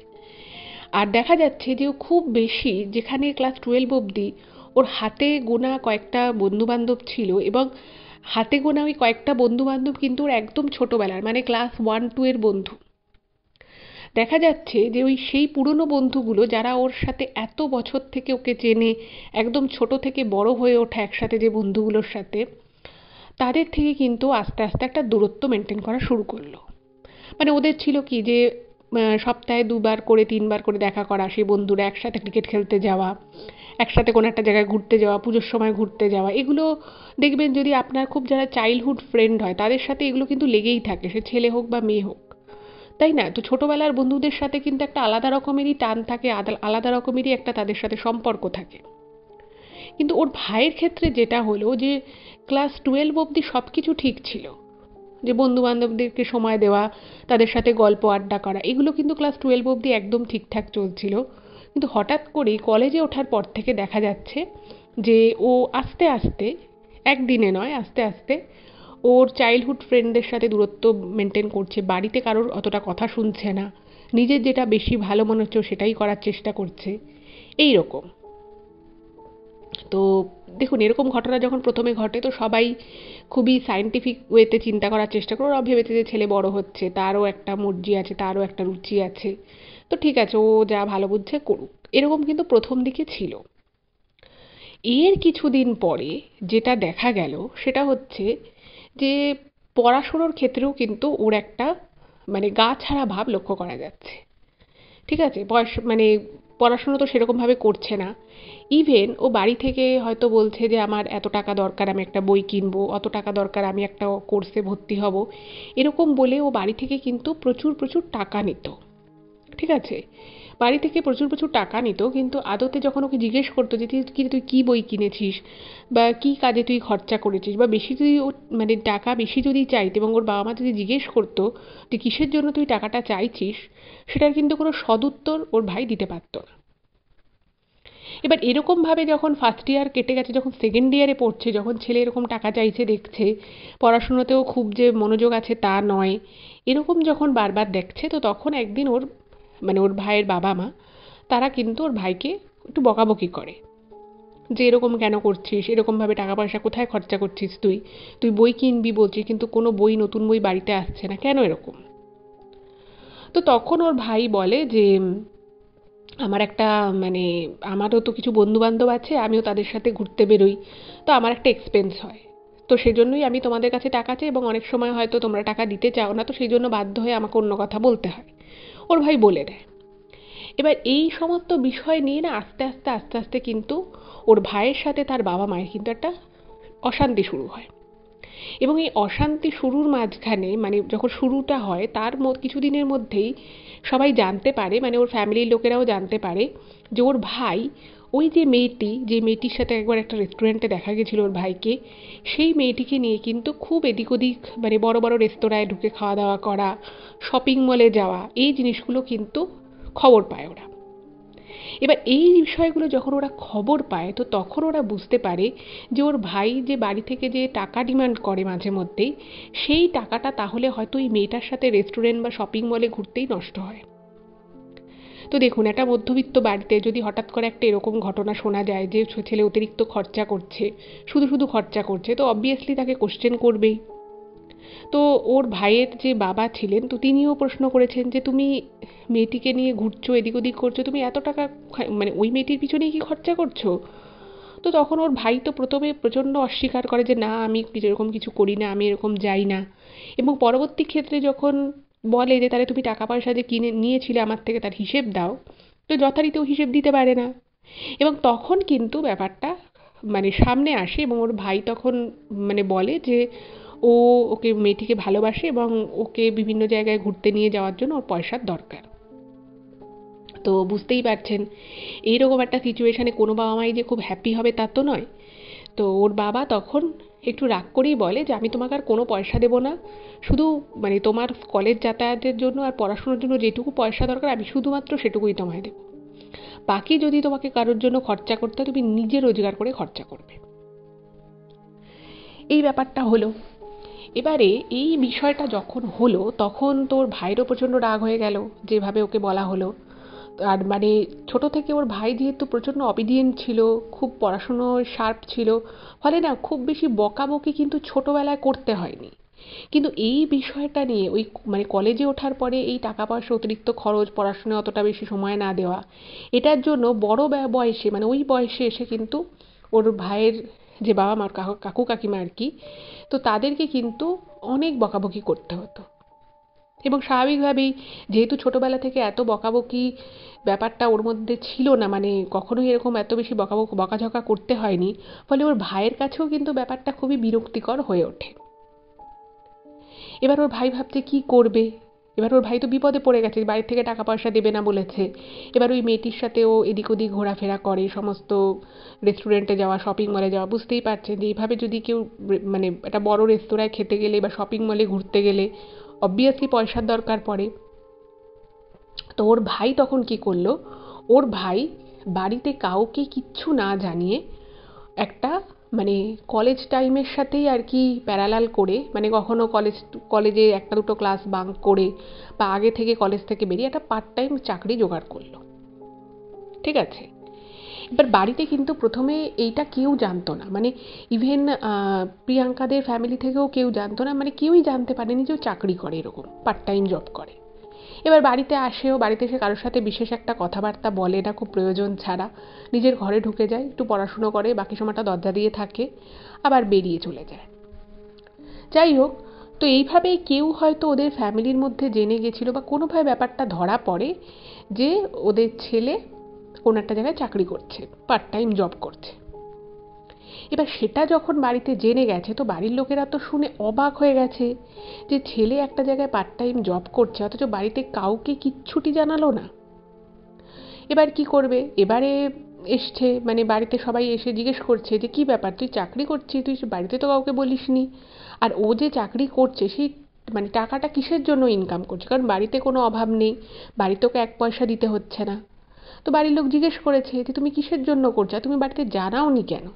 আর দেখা যাচ্ছে যে ও খুব বেশি, যেখানে ক্লাস 12 অবধি ওর হাতে গোনা কয়েকটা বন্ধু বান্ধব ছিল, এবং হাতে গোনা ওই কয়েকটা বন্ধু বান্ধব কিন্তু ওর একদম ছোটবেলার, মানে ক্লাস 1-2 এর বন্ধু। দেখা যাচ্ছে যে ওই সেই পুরনো বন্ধুগুলো যারা ওর সাথে এত বছর থেকে ওকে চেনে, একদম ছোট থেকে বড় হয়ে ওঠা একসাথে যে বন্ধুগুলোর সাথে, তাদের থেকে কিন্তু আস্তে আস্তে একটা দূরত্ব মেনটেন করা শুরু করলো। মানে ওদের ছিল কি যে সপ্তাহে 2বার করে 3বার করে দেখা করা, সেই বন্ধুরা একসাথে ক্রিকেট খেলতে যাওয়া, একসাথে কোনো একটা জায়গায় ঘুরতে যাওয়া, পুজোর সময় ঘুরতে যাওয়া, এগুলো দেখবেন যদি আপনার খুব যারা চাইল্ডহুড ফ্রেন্ড হয় তাদের সাথে এগুলো কিন্তু লেগেই থাকে, সে ছেলে হোক বা মেয়ে হোক, তাই না? তো ছোটোবেলার বন্ধুদের সাথে কিন্তু একটা আলাদা রকমেরই টান থাকে, আলাদা রকমেরই একটা তাদের সাথে সম্পর্ক থাকে। কিন্তু ওর ভাইয়ের ক্ষেত্রে যেটা হলো যে ক্লাস 12 অবধি সব কিছু ঠিক ছিল, যে বন্ধু বান্ধবদেরকে সময় দেওয়া, তাদের সাথে গল্প আড্ডা করা, এগুলো কিন্তু ক্লাস 12 অবধি একদম ঠিকঠাক চলছিল। কিন্তু হঠাৎ করেই কলেজে ওঠার পর থেকে দেখা যাচ্ছে যে ও আস্তে আস্তে, একদিনে নয় আস্তে আস্তে, ওর চাইল্ডহুড ফ্রেন্ডদের সাথে দূরত্ব মেনটেন করছে, বাড়িতে কারোর অতটা কথা শুনছে না, নিজের যেটা বেশি ভালো মনে হচ্ছে সেটাই করার চেষ্টা করছে, এই রকম। তো দেখুন, এরকম ঘটনা যখন প্রথমে ঘটে তো সবাই খুবই সায়েন্টিফিক ওয়েতে চিন্তা করার চেষ্টা করে, ওরা ভেবেছে যে ছেলে বড় হচ্ছে, তারও একটা মর্জি আছে, তারও একটা রুচি আছে, তো ঠিক আছে, ও যা ভালো বুঝছে করুক, এরকম কিন্তু প্রথম দিকে ছিল। এর কিছুদিন পরে যেটা দেখা গেল সেটা হচ্ছে যে পড়াশুনোর ক্ষেত্রেও কিন্তু ওর একটা মানে গা ছাড়া ভাব লক্ষ্য করা যাচ্ছে। ঠিক আছে, বয়স মানে পড়াশুনো তো সেরকমভাবে করছে না। ইভেন ও বাড়ি থেকে হয়তো বলছে যে আমার এত টাকা দরকার, আমি একটা বই কিনবো, অত টাকা দরকার, আমি একটা কোর্সে ভর্তি হব, এরকম বলে ও বাড়ি থেকে কিন্তু প্রচুর প্রচুর টাকা নিত। ঠিক আছে? বাড়ি থেকে প্রচুর প্রচুর টাকা নিত, কিন্তু আদতে যখন ওকে জিজ্ঞেস করতো যে তুই কী বই কিনেছিস বা কী কাজে তুই খরচা করেছিস, বা বেশি যদি ও মানে টাকা বেশি যদি চাইতো এবং ওর বাবা মা যদি জিজ্ঞেস করতো যে কিসের জন্য তুই টাকাটা চাইছিস, সেটার কিন্তু কোনো সদুত্তর ওর ভাই দিতে পারতো না। এবার এরকমভাবে যখন ফার্স্ট ইয়ার কেটে গেছে, যখন সেকেন্ড ইয়ারে পড়ছে, যখন ছেলে এরকম টাকা চাইছে দেখছে, পড়াশুনোতেও খুব যে মনোযোগ আছে তা নয়, এরকম যখন বারবার দেখছে, তো তখন একদিন ওর ভাইয়ের বাবা মা তারা কিন্তু ওর ভাইকে একটু বকাবকি করে যে এরকম কেন করছিস, এরকমভাবে টাকা পয়সা কোথায় খরচা করছিস, তুই তুই বই কিনবি বলছিস কিন্তু কোনো বই, নতুন বই বাড়িতে আসছে না, কেন এরকম? তো তখন ওর ভাই বলে যে আমার একটা মানে আমারও তো কিছু বন্ধু বান্ধব আছে, আমিও তাদের সাথে ঘুরতে বেরোই, তো আমার একটা এক্সপেন্স হয়, তো সেজন্যই আমি তোমাদের কাছে টাকা চাই, এবং অনেক সময় হয়তো তোমরা টাকা দিতে চাও না, তো সেই জন্য বাধ্য হয়ে আমাকে অন্য কথা বলতে হয়। ওর ভাই বলে দেয়। এবার এই সমস্ত বিষয় নিয়ে না আস্তে আস্তে আস্তে আস্তে কিন্তু ওর ভাইয়ের সাথে তার বাবা মায়ের কিন্তু একটা অশান্তি শুরু হয়। এবং এই অশান্তি শুরুর মাঝখানে মানে যখন শুরুটা হয় তার কিছুদিনের মধ্যেই সবাই জানতে পারে, মানে ওর ফ্যামিলির লোকেরাও জানতে পারে যে ওর ভাই ওই যে মেয়েটির সাথে একবার একটা রেস্টুরেন্টে দেখা গেছিল ওর ভাইকে, সেই মেয়েটিকে নিয়ে কিন্তু খুব এদিক ওদিক মানে বড় বড় রেস্তোরাঁয় ঢুকে খাওয়া দাওয়া করা, শপিং মলে যাওয়া, এই জিনিসগুলো কিন্তু খবর পায় ওরা। এবার এই বিষয়গুলো যখন ওরা খবর পায়, তো তখন ওরা বুঝতে পারে যে ওর ভাই যে বাড়ি থেকে যে টাকা ডিমান্ড করে মাঝে মধ্যেই, সেই টাকাটা তাহলে হয়তো ওই মেয়েটার সাথে রেস্টুরেন্ট বা শপিং মলে ঘুরতেই নষ্ট হয়। তো দেখুন, একটা মধ্যবিত্ত বাড়িতে যদি হঠাৎ করে একটা এরকম ঘটনা শোনা যায় যে ছেলে অতিরিক্ত খরচা করছে, শুধু শুধু খরচা করছে, তো অবভিয়াসলি তাকে কোশ্চেন করবেই। তো ওর ভাইয়ের যে বাবা ছিলেন, তো তিনিও প্রশ্ন করেছেন যে তুমি মেয়েটিকে নিয়ে ঘুরছো, এদিক ওদিক করছো, তুমি এত টাকা মানে ওই মেয়েটির পিছনেই কি খরচা করছো? তো তখন ওর ভাই তো প্রথমে প্রচণ্ড অস্বীকার করে যে না, আমি এরকম কিছু করি না, আমি এরকম যাই না। এবং পরবর্তী ক্ষেত্রে যখন বলে যে তাহলে তুমি টাকা পয়সা যে কিনে নিয়েছিলে আমার থেকে তার হিসেব দাও, তো যথারীতি ও হিসেব দিতে পারে না। এবং তখন কিন্তু ব্যাপারটা মানে সামনে আসে, এবং ওর ভাই তখন মানে বলে যে ও ওকে মেয়েটিকে ভালোবাসে এবং ওকে বিভিন্ন জায়গায় ঘুরতে নিয়ে যাওয়ার জন্য ওর পয়সার দরকার। তো বুঝতেই পারছেন, এইরকম একটা সিচুয়েশানে কোনো বাবা মাই যে খুব হ্যাপি হবে তা তো নয়। তো ওর বাবা তখন একটু রাগ করেই বলে যে আমি তোমাকে আর কোনো পয়সা দেবো না, শুধু মানে তোমার কলেজ যাতায়াতের জন্য আর পড়াশোনার জন্য যেটুকু পয়সা দরকার আমি শুধুমাত্র সেটুকুই তোমায় দেবো, বাকি যদি তোমাকে কারোর জন্য খরচা করতে হয় তুমি নিজে রোজগার করে খরচা করবে। এই ব্যাপারটা হলো। এবারে এই বিষয়টা যখন হলো তখন তোর ভাইয়েরও প্রচণ্ড রাগ হয়ে গেল যেভাবে ওকে বলা হলো। আর মানে ছোট থেকে ওর ভাই যেহেতু প্রচণ্ড অবিডিয়েন্ট ছিল, খুব পড়াশুনোয় শার্প ছিল, ফলে না খুব বেশি বকাবকি কিন্তু ছোটবেলায় করতে হয়নি। কিন্তু এই বিষয়টা নিয়ে ওই মানে কলেজে ওঠার পরে এই টাকা পয়সা অতিরিক্ত খরচ, পড়াশোনায় অতটা বেশি সময় না দেওয়া, এটার জন্য বড় বয়সে মানে ওই বয়সে এসে কিন্তু ওর ভাইয়ের যে বাবা মা, কাকু কাকিমা আর কি, তো তাদেরকে কিন্তু অনেক বকাবকি করতে হতো। এবং স্বাভাবিকভাবেই যেহেতু ছোটবেলা থেকে এত বকাবকি ব্যাপারটা ওর মধ্যে ছিল না, মানে কখনোই এরকম এত বেশি বকাঝকা করতে হয়নি, ফলে ওর ভাইয়ের কাছেও কিন্তু ব্যাপারটা খুবই বিরক্তিকর হয়ে ওঠে। এবার ওর ভাই ভাবছে কি করবে। এবার ওর ভাই তো বিপদে পড়ে গেছে, বাড়ি থেকে টাকা পয়সা দেবে না বলেছে। এবার ওই মেয়েটির সাথে ও এদিক ওদিক ঘোরাফেরা করে, সমস্ত রেস্টুরেন্টে যাওয়া, শপিং মলে যাওয়া, বুঝতেই পারছেন যে এইভাবে যদি কেউ মানে একটা বড় রেস্তোরাঁয় খেতে গেলে বা শপিং মলে ঘুরতে গেলে অবভিয়াসলি পয়সার দরকার পড়ে। তো ওর ভাই তখন কি করলো, ওর ভাই বাড়িতে কাউকে কিচ্ছু না জানিয়ে একটা মানে কলেজ টাইমের সাথেই আর কি প্যারালাল করে, মানে কখনো কলেজে একটা দুটো ক্লাস বাঙ্ক করে বা আগে থেকে কলেজ থেকে বেরিয়ে একটা পার্ট টাইম চাকরি জোগাড় করলো। ঠিক আছে? এবার বাড়িতে কিন্তু প্রথমে এইটা কেউ জানতো না, মানে ইভেন প্রিয়াঙ্কাদের ফ্যামিলি থেকেও কেউ জানতো না, মানে কেউই জানতে পারেনি যে ও চাকরি করে, এরকম পার্ট টাইম জব করে। এবার বাড়িতে আসেও, বাড়িতে এসে কারোর সাথে বিশেষ একটা কথাবার্তা বলে না খুব প্রয়োজন ছাড়া, নিজের ঘরে ঢুকে যায়, একটু পড়াশুনো করে, বাকি সময়টা দরজা দিয়ে থাকে, আবার বেরিয়ে চলে যায়। যাই হোক, তো এইভাবেই কেউ হয়তো ওদের ফ্যামিলির মধ্যে জেনে গেছিলো বা কোনোভাবে ব্যাপারটা ধরা পড়ে যে ওদের ছেলে কোনো একটা জায়গায় চাকরি করছে, পার্ট টাইম জব করছে। এবার সেটা যখন বাড়িতে জেনে গেছে তো বাড়ির লোকেরা তো শুনে অবাক হয়ে গেছে যে ছেলে একটা জায়গায় পার্ট টাইম জব করছে অথচ বাড়িতে কাউকে কিচ্ছুটি জানালো না। এবার কি করবে, এবারে এসছে মানে বাড়িতে সবাই এসে জিজ্ঞেস করছে যে কি ব্যাপার, তুই চাকরি করছিস, তুই বাড়িতে তো কাউকে বলিসনি। আর ও যে চাকরি করছে সেই মানে টাকাটা কিসের জন্য ইনকাম করছে, কারণ বাড়িতে কোনো অভাব নেই, বাড়িতে ওকে এক পয়সা দিতে হচ্ছে না। তো বাড়ির লোক জিজ্ঞেস করেছে যে তুমি কিসের জন্য করছো, তুমি বাড়িতে জানাওনি কেন।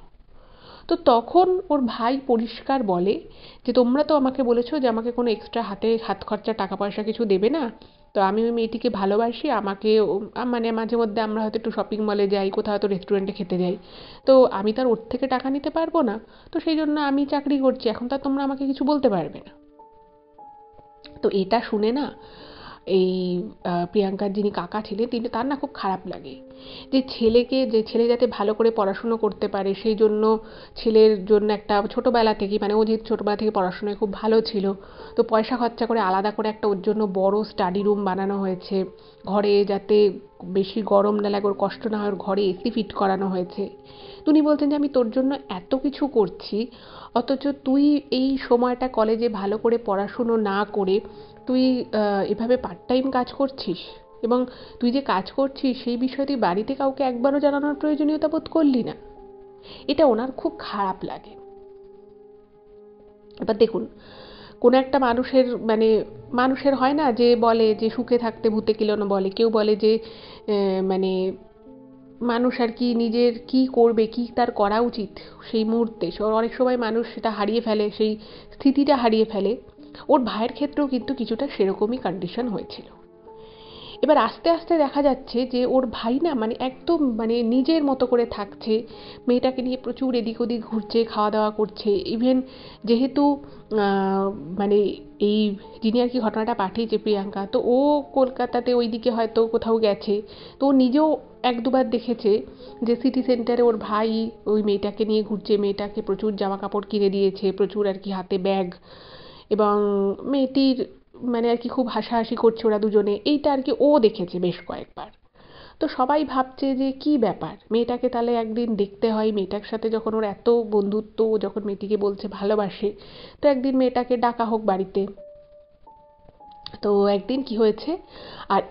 তো তখন ওর ভাই পরিষ্কার বলে যে তোমরা তো আমাকে বলেছো যে আমাকে কোনো এক্সট্রা হাত খরচা টাকা পয়সা কিছু দেবে না, তো আমি ওই মেয়েটিকে ভালোবাসি, আমাকে মানে মাঝে মধ্যে আমরা হয়তো একটু শপিং মলে যাই, কোথাও হয়তো রেস্টুরেন্টে খেতে যাই, তো আমি তার ওর থেকে টাকা নিতে পারবো না, তো সেই জন্য আমি চাকরি করছি, এখন তো তোমরা আমাকে কিছু বলতে পারবে না। তো এটা শুনে না এই প্রিয়াঙ্কার যিনি কাকা ছিলেন তিনি, তার না খুব খারাপ লাগে যে ছেলে যাতে ভালো করে পড়াশুনো করতে পারে সেই জন্য ছেলের জন্য একটা ছোটোবেলা থেকেই মানে ও যেহেতু ছোটোবেলা থেকে পড়াশোনায় খুব ভালো ছিল, তো পয়সা খরচা করে আলাদা করে একটা ওর জন্য বড় স্টাডি রুম বানানো হয়েছে, ঘরে যাতে বেশি গরম না লাগে, ওর কষ্ট না হয়, ওর ঘরে এসি ফিট করানো হয়েছে। উনি বলতেন যে আমি তোর জন্য এত কিছু করছি অথচ তুই এই সময়টা কলেজে ভালো করে পড়াশুনো না করে তুই এভাবে পার্ট টাইম কাজ করছিস, এবং তুই যে কাজ করছিস সেই বিষয়ে তুই বাড়িতে কাউকে একবারও জানানোর প্রয়োজনীয়তা বোধ করলি না। এটা ওনার খুব খারাপ লাগে। এবার দেখুন, কোনো একটা মানুষের হয় না যে বলে যে সুখে থাকতে ভূতে কিলনো বলে, কেউ বলে যে মানে মানুষ আর কি নিজের কি করবে, কি তার করা উচিত সেই মুহূর্তে অনেক সময় মানুষ সেটা হারিয়ে ফেলে, সেই স্থিতিটা হারিয়ে ফেলে। ওর ভাইয়ের ক্ষেত্রেও কিন্তু কিছুটা সেরকমই কন্ডিশন হয়েছিল। এবার আস্তে আস্তে দেখা যাচ্ছে যে ওর ভাই না মানে একদম মানে নিজের মতো করে থাকছে, মেয়েটাকে নিয়ে প্রচুর এদিক ওদিক ঘুরছে, খাওয়া দাওয়া করছে। ইভেন যেহেতু মানে এই যিনি আর কি ঘটনাটা পাঠিয়েছে প্রিয়াঙ্কা, তো ও কলকাতাতে ওইদিকে হয়তো কোথাও গেছে, তো ও নিজেও এক দুবার দেখেছে যে সিটি সেন্টারে ওর ভাই ওই মেয়েটাকে নিয়ে ঘুরছে, মেয়েটাকে প্রচুর জামা কাপড় কিনে দিয়েছে, প্রচুর আর কি হাতে ব্যাগ, এবং মেয়েটির মানে আর কি খুব হাসাহাসি করছে ওরা দুজনে, এইটা আর কি ও দেখেছে বেশ কয়েকবার। তো সবাই ভাবছে যে কি ব্যাপার, মেয়েটাকে তাহলে একদিন দেখতে হয়, মেয়েটার সাথে যখন ওর এত বন্ধুত্ব, ও যখন মেয়েটিকে বলছে ভালোবাসে, তো একদিন মেয়েটাকে ডাকা হোক বাড়িতে। তো একদিন কি হয়েছে, আর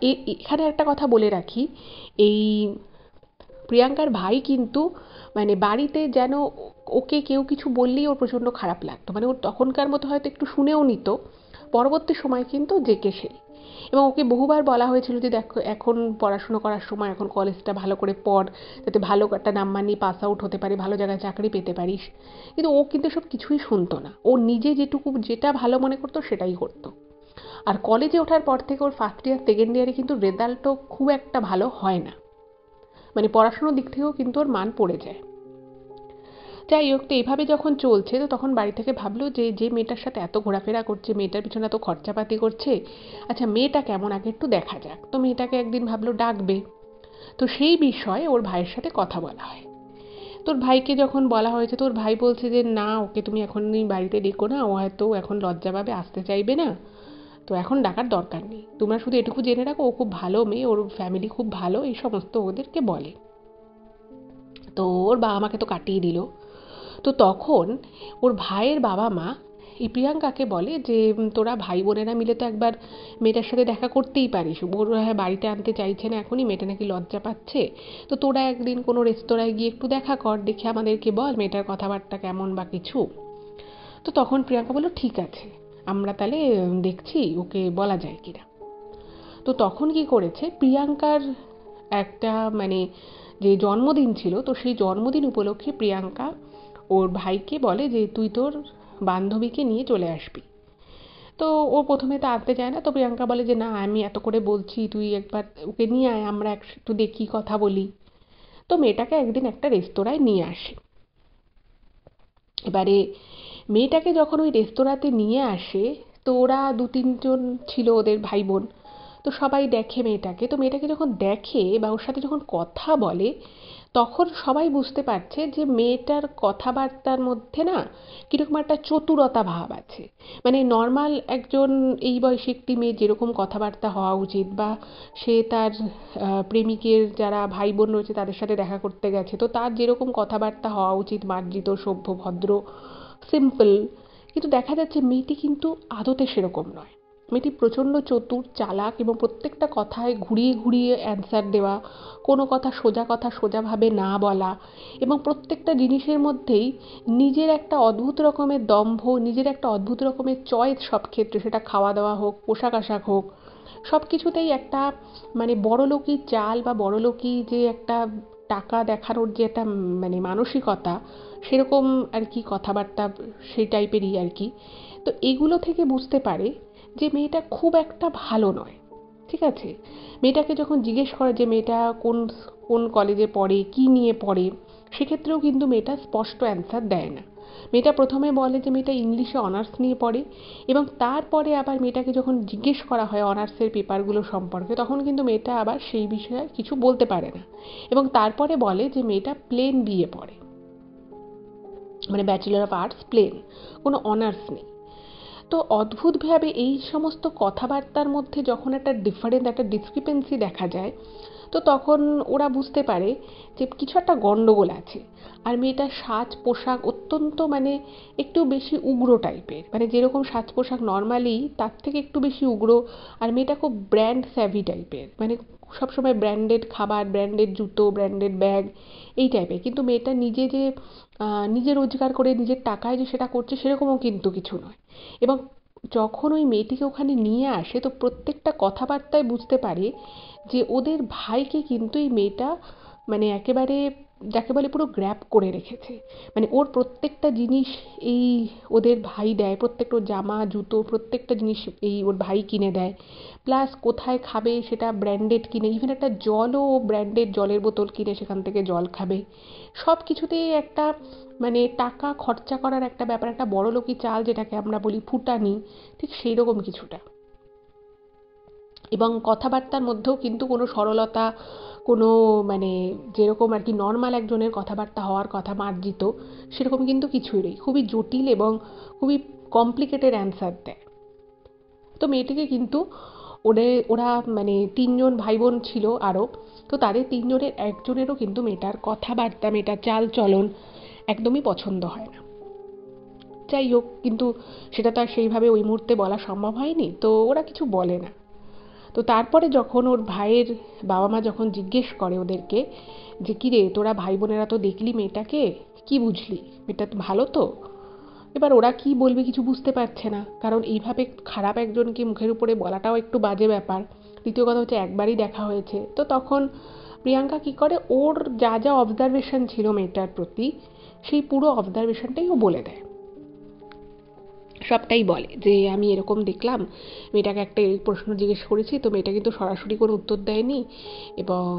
এখানে একটা কথা বলে রাখি, এই প্রিয়াঙ্কার ভাই কিন্তু মানে বাড়িতে যেন ওকে কেউ কিছু বললেই ওর প্রচণ্ড খারাপ লাগতো, মানে ওর তখনকার মতো হয়তো একটু শুনেও নিত, পরবর্তী সময় কিন্তু জেকে সেই। এবং ওকে বহুবার বলা হয়েছিল যে দেখো এখন পড়াশুনো করার সময়, এখন কলেজটা ভালো করে পড়, যাতে ভালো একটা নাম্বার নিয়ে পাস আউট হতে পারি, ভালো জায়গায় চাকরি পেতে পারিস, কিন্তু ও কিন্তু সব কিছুই শুনতো না, ও নিজে যেটা ভালো মনে করতো সেটাই করতো। আর কলেজে ওঠার পর থেকে ওর ফার্স্ট ইয়ার সেকেন্ড ইয়ারে কিন্তু রেজাল্টও খুব একটা ভালো হয় না, মানে পড়াশুনোর দিক থেকেও কিন্তু ওর মান পড়ে যায়। যাই হোক, তো এইভাবে যখন চলছে তো তখন বাড়ি থেকে ভাবলো যে যে মেয়েটার সাথে এত ঘোরাফেরা করছে, মেয়েটার পিছনে এত খরচাপাতি করছে, আচ্ছা মেয়েটা কেমন আগে একটু দেখা যাক। তো মেয়েটাকে একদিন ভাবলো ডাকবে, তো সেই বিষয়ে ওর ভাইয়ের সাথে কথা বলা হয়। তোর ভাইকে যখন বলা হয়েছে, তোর ভাই বলছে যে না, ওকে তুমি এখনই বাড়িতে ডেকো না, ও হয়তো এখন লজ্জা পাবে, আসতে চাইবে না, তো এখন ডাকার দরকার নেই, তোমরা শুধু এটুকু জেনে রাখো ও খুব ভালো মেয়ে, ওর ফ্যামিলি খুব ভালো, এই সমস্ত ওদেরকে বলে। তো ওর বাবা মাকে তো কাটিয়ে দিল। তো তখন ওর ভাইয়ের বাবা মা এই প্রিয়াঙ্কাকে বলে যে তোরা ভাই বোনেরা মিলে তো একবার মেয়েটার সাথে দেখা করতেই পারিস, ওর হ্যাঁ বাড়িতে আনতে চাইছে না এখনই, মেয়েটা নাকি লজ্জা পাচ্ছে, তো তোরা একদিন কোনো রেস্তোরাঁয় গিয়ে একটু দেখা কর, দেখে আমাদেরকে বল মেয়েটার কথাবার্তা কেমন বা কিছু। তো তখন প্রিয়াঙ্কা বলল ঠিক আছে, আমরা তাহলে দেখছি ওকে বলা যায় কিনা। তো তখন কি করেছে, প্রিয়াঙ্কার একটা মানে যে জন্মদিন ছিল, তো সেই জন্মদিন উপলক্ষে প্রিয়াঙ্কা ওর ভাইকে বলে যে তুই তোর বান্ধবীকে নিয়ে চলে আসবি। তো ও প্রথমে তো আনতে চায় না, তো প্রিয়াঙ্কা বলে যে না আমি এত করে বলছি, তুই একবার ওকে নিয়ে আয়, আমরা একটু দেখি কথা বলি। তো মেয়েটাকে একদিন একটা রেস্তোরাঁয় নিয়ে আসে। এবারে মেয়েটাকে যখন ওই রেস্তোরাঁতে নিয়ে আসে, তো ওরা দু তিনজন ছিল ওদের ভাই বোন, তো সবাই দেখে মেয়েটাকে, তো মেয়েটাকে যখন দেখে বা ওর সাথে যখন কথা বলে তখন সবাই বুঝতে পারছে যে মেয়েটার কথাবার্তার মধ্যে না কীরকম একটা চতুরতা ভাব আছে। মানে নর্মাল একজন এই বয়সী একটি মেয়ে যেরকম কথাবার্তা হওয়া উচিত, বা সে তার প্রেমিকের যারা ভাই বোন রয়েছে তাদের সাথে দেখা করতে গেছে, তো তার যেরকম কথাবার্তা হওয়া উচিত মার্জিত সভ্য ভদ্র সিম্পল, কিন্তু দেখা যাচ্ছে মেয়েটি কিন্তু আদতে সেরকম নয়। মেয়েটি প্রচণ্ড চতুর চালাক এবং প্রত্যেকটা কথায় ঘুরিয়ে ঘুরিয়ে অ্যান্সার দেওয়া, কোনো কথা সোজাভাবে না বলা, এবং প্রত্যেকটা জিনিসের মধ্যেই নিজের একটা অদ্ভুত রকমের দম্ভ, নিজের একটা অদ্ভুত রকমের চয়েস সব ক্ষেত্রে, সেটা খাওয়া দাওয়া হোক পোশাক আশাক হোক, সব কিছুতেই একটা মানে বড়লোকি চাল বা বড়লোকি যে একটা টাকা দেখানোর যে একটা মানে মানসিকতা, সেরকম আর কি কথাবার্তা সেই টাইপেরই আর কি। তো এগুলো থেকে বুঝতে পারে যে মেয়েটা খুব একটা ভালো নয়। ঠিক আছে, মেয়েটাকে যখন জিজ্ঞেস করে যে মেয়েটা কোন কোন কলেজে পড়ে, কী নিয়ে পড়ে, সেক্ষেত্রেও কিন্তু মেয়েটা স্পষ্ট অ্যান্সার দেয় না। মেয়েটা প্রথমে বলে যে মেয়েটা ইংলিশে অনার্স নিয়ে পড়ে, এবং তারপরে আবার মেয়েটাকে যখন জিজ্ঞেস করা হয় অনার্সের পেপারগুলো সম্পর্কে, তখন কিন্তু মেয়েটা আবার সেই বিষয়ে কিছু বলতে পারে না, এবং তারপরে বলে যে মেয়েটা প্লেন বিএ পড়ে, মানে ব্যাচেলর অফ আর্টস প্লেন, কোনো অনার্স নেই। তো অদ্ভুতভাবে এই সমস্ত কথাবার্তার মধ্যে যখন একটা ডিফারেন্স, একটা ডিসক্রিপেন্সি দেখা যায়, তো তখন ওরা বুঝতে পারে যে কিছু একটা গণ্ডগোল আছে। আর মেয়েটার সাজ পোশাক অত্যন্ত মানে একটু বেশি উগ্র টাইপের, মানে যেরকম সাজ পোশাক নর্মালি তার থেকে একটু বেশি উগ্র। আর মেয়েটা খুব ব্র্যান্ড স্যাভি টাইপের, মানে সবসময় ব্র্যান্ডেড খাবার, ব্র্যান্ডেড জুতো, ব্র্যান্ডেড ব্যাগ, এই টাইপের। কিন্তু মেয়েটা নিজে যে নিজে রোজগার করে নিজের টাকায় যে সেটা করছে সেরকমও কিন্তু কিছু নয়। এবং যখন ওই মেয়েটিকে ওখানে নিয়ে আসে, তো প্রত্যেকটা কথাবার্তায় বুঝতে পারে যে ওদের ভাইকে কিন্তু এই মেয়েটা মানে একেবারে যাকে বলে পুরো গ্র্যাব করে রেখেছে। মানে ওর প্রত্যেকটা জিনিস এই ওদের ভাই দেয়, প্রত্যেকটা জামা জুতো প্রত্যেকটা জিনিস এই ওর ভাই কিনে দেয়, প্লাস কোথায় খাবে সেটা ব্র্যান্ডেড কিনে, ইভেন একটা জলও ব্র্যান্ডেড জলের বোতল কিনে সেখান থেকে জল খাবে। সব কিছুতেই একটা মানে টাকা খরচা করার একটা ব্যাপার, একটা বড়লোকি চাল যেটাকে আমরা বলি ফুটানি, ঠিক সেই রকম কিছুটা। এবং কথাবার্তার মধ্যেও কিন্তু কোনো সরলতা, কোনো মানে যেরকম আর কি নর্মাল একজনের কথাবার্তা হওয়ার কথা মার্জিত, সেরকম কিন্তু কিছুই নেই। খুবই জটিল এবং খুবই কমপ্লিকেটেড অ্যান্সার দেয়। তো মেয়েটিকে কিন্তু ওরা মানে তিনজন ভাই বোন ছিল আরও, তো তাদের তিনজনের একজনেরও কিন্তু মেয়েটার কথাবার্তা, মেয়েটার চাল চলন একদমই পছন্দ হয় না। যাই হোক, কিন্তু সেটা তো আর সেইভাবে ওই মুহূর্তে বলা সম্ভব হয়নি, তো ওরা কিছু বলে না। তো তারপরে যখন ওর ভাইয়ের বাবা মা যখন জিজ্ঞেস করে ওদেরকে যে কিরে তোরা ভাই বোনেরা তো দেখলি মেয়েটাকে, কি বুঝলি, মেয়েটা তো ভালো তো? এবার ওরা কি বলবে কিছু বুঝতে পারছে না, কারণ এইভাবে খারাপ একজনকে মুখের উপরে বলাটাও একটু বাজে ব্যাপার। দ্বিতীয় কথা হচ্ছে একবারই দেখা হয়েছে। তো তখন প্রিয়াঙ্কা কি করে, ওর যা যা অবজারভেশন ছিল মেয়েটার প্রতি, সেই পুরো অবজারভেশনটাই ও বলে দেয়। সবটাই বলে যে আমি এরকম দেখলাম, মেয়েটাকে একটা এই প্রশ্ন জিজ্ঞেস করেছি, তো মেয়েটা কিন্তু সরাসরি কোনো উত্তর দেয়নি, এবং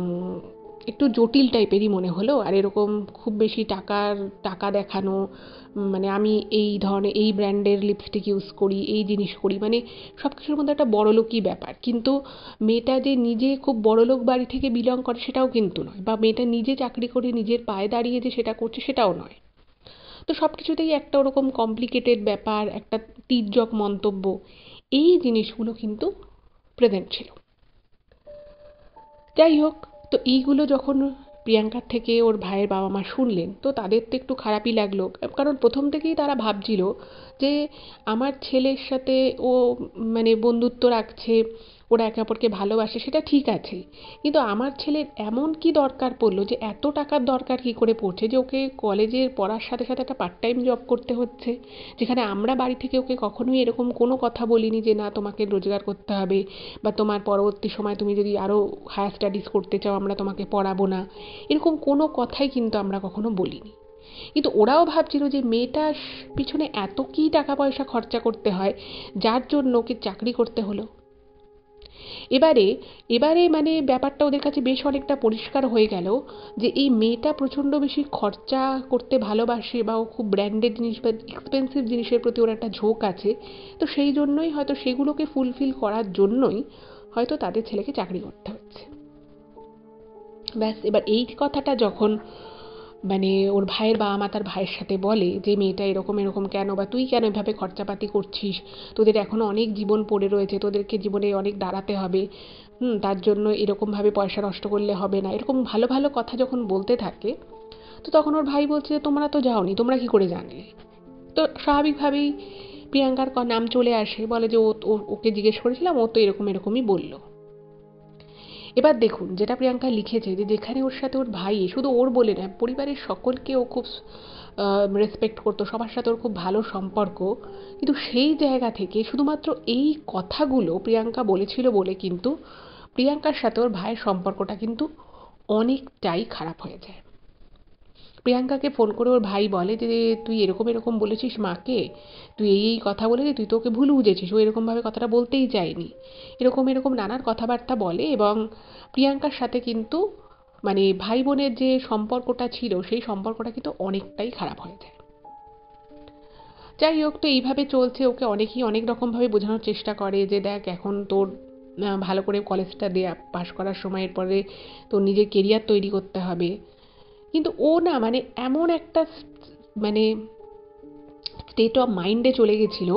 একটু জটিল টাইপেরই মনে হলো। আর এরকম খুব বেশি টাকা দেখানো, মানে আমি এই ধরনের এই ব্র্যান্ডের লিপস্টিক ইউজ করি, এই জিনিস করি, মানে সব কিছুর মধ্যে একটা বড়লোকি ব্যাপার। কিন্তু মেয়েটা যে নিজে খুব বড়লোক বাড়ি থেকে বিলং করে সেটাও কিন্তু নয়, বা মেয়েটা নিজে চাকরি করে নিজের পায়ে দাঁড়িয়ে যে সেটা করছে সেটাও নয়। তো সব কিছুতেই একটা ওরকম কমপ্লিকেটেড ব্যাপার, একটা তির্যক মন্তব্য, এই জিনিসগুলো কিন্তু প্রেজেন্ট ছিল। যাই হোক, তো এইগুলো যখন প্রিয়াঙ্কার থেকে ওর ভাইয়ের বাবা মা শুনলেন, তো তাদের তো একটু খারাপই লাগলো, কারণ প্রথম থেকেই তারা ভাবছিল যে আমার ছেলের সাথে ও মানে বন্ধুত্ব রাখছে, ওরা একে অপরকে ভালোবাসে, সেটা ঠিক আছে, কিন্তু আমার ছেলের এমন কি দরকার পড়লো, যে এত টাকার দরকার কি করে পড়ছে যে ওকে কলেজের পড়ার সাথে সাথে একটা পার্ট টাইম জব করতে হচ্ছে, যেখানে আমরা বাড়ি থেকে ওকে কখনোই এরকম কোনো কথা বলিনি যে না তোমাকে রোজগার করতে হবে, বা তোমার পরবর্তী সময় তুমি যদি আরও হায়ার স্টাডিজ করতে চাও আমরা তোমাকে পড়াবো না, এরকম কোনো কথাই কিন্তু আমরা কখনো বলিনি। কিন্তু ওরাও ভাবছিল যে মেয়েটার পিছনে এত কি টাকা পয়সা খরচা করতে হয় যার জন্য ওকে চাকরি করতে হলো। এবারে এবারে মানে ব্যাপারটা ওদের কাছে বেশ অনেকটা পরিষ্কার হয়ে গেল যে এই মেয়েটা প্রচণ্ড বেশি খরচা করতে ভালোবাসে, বা ও খুব ব্র্যান্ডেড জিনিস বা এক্সপেন্সিভ জিনিসের প্রতি ওর একটা ঝোঁক আছে। তো সেই জন্যই হয়তো সেগুলোকে ফুলফিল করার জন্যই হয়তো তাদের ছেলেকে চাকরি করতে হচ্ছে। ব্যাস, এবার এই কথাটা যখন মানে ওর ভাইয়ের বাবা মা তার ভাইয়ের সাথে বলে যে মেয়েটা এরকম এরকম কেন, বা তুই কেন এভাবে খরচাপাতি করছিস, তোদের এখনও অনেক জীবন পড়ে রয়েছে, তোদেরকে জীবনে অনেক দাঁড়াতে হবে, তার জন্য এরকমভাবে পয়সা নষ্ট করলে হবে না, এরকম ভালো ভালো কথা যখন বলতে থাকে, তো তখন ওর ভাই বলছে তোমরা তো যাওনি, তোমরা কি করে জানলে? তো স্বাভাবিকভাবেই প্রিয়াঙ্কার নাম চলে আসে, বলে যে ওকে জিজ্ঞেস করেছিলাম, ও তো এরকম এরকমই বললো। এবার দেখুন যেটা প্রিয়াঙ্কা লিখেছে, যে যেখানে ওর সাথে ওর ভাই, শুধু ওর বলে না, পরিবারের সকলকে ও খুব রেসপেক্ট করতো, সবার সাথে ওর খুব ভালো সম্পর্ক, কিন্তু সেই জায়গা থেকে শুধুমাত্র এই কথাগুলো প্রিয়াঙ্কা বলেছিল বলে কিন্তু প্রিয়াঙ্কার সাথে ওর ভাইয়ের সম্পর্কটা কিন্তু অনেকটাই খারাপ হয়ে যায়। প্রিয়াঙ্কাকে ফোন করে ওর ভাই বলে যে তুই এরকম এরকম বলেছিস মাকে, তুই এই কথা বলেছিস, তুই তো ওকে ভুল বুঝেছিস, ও এরকমভাবে কথাটা বলতেই চায়নি, এরকম এরকম নানান কথাবার্তা বলে, এবং প্রিয়াঙ্কার সাথে কিন্তু মানে ভাই বোনের যে সম্পর্কটা ছিল সেই সম্পর্কটা কিন্তু অনেকটাই খারাপ হয়ে যায়। যাই হোক, তো এইভাবে চলছে, ওকে অনেকেই অনেক রকমভাবে বোঝানোর চেষ্টা করে যে দেখ এখন তোর ভালো করে কলেজটা দেয়া পাশ করার সময়ের পরে তোর নিজের কেরিয়ার তৈরি করতে হবে, কিন্তু ও না মানে এমন একটা মানে স্টেট অফ মাইন্ডে চলে গেছিল,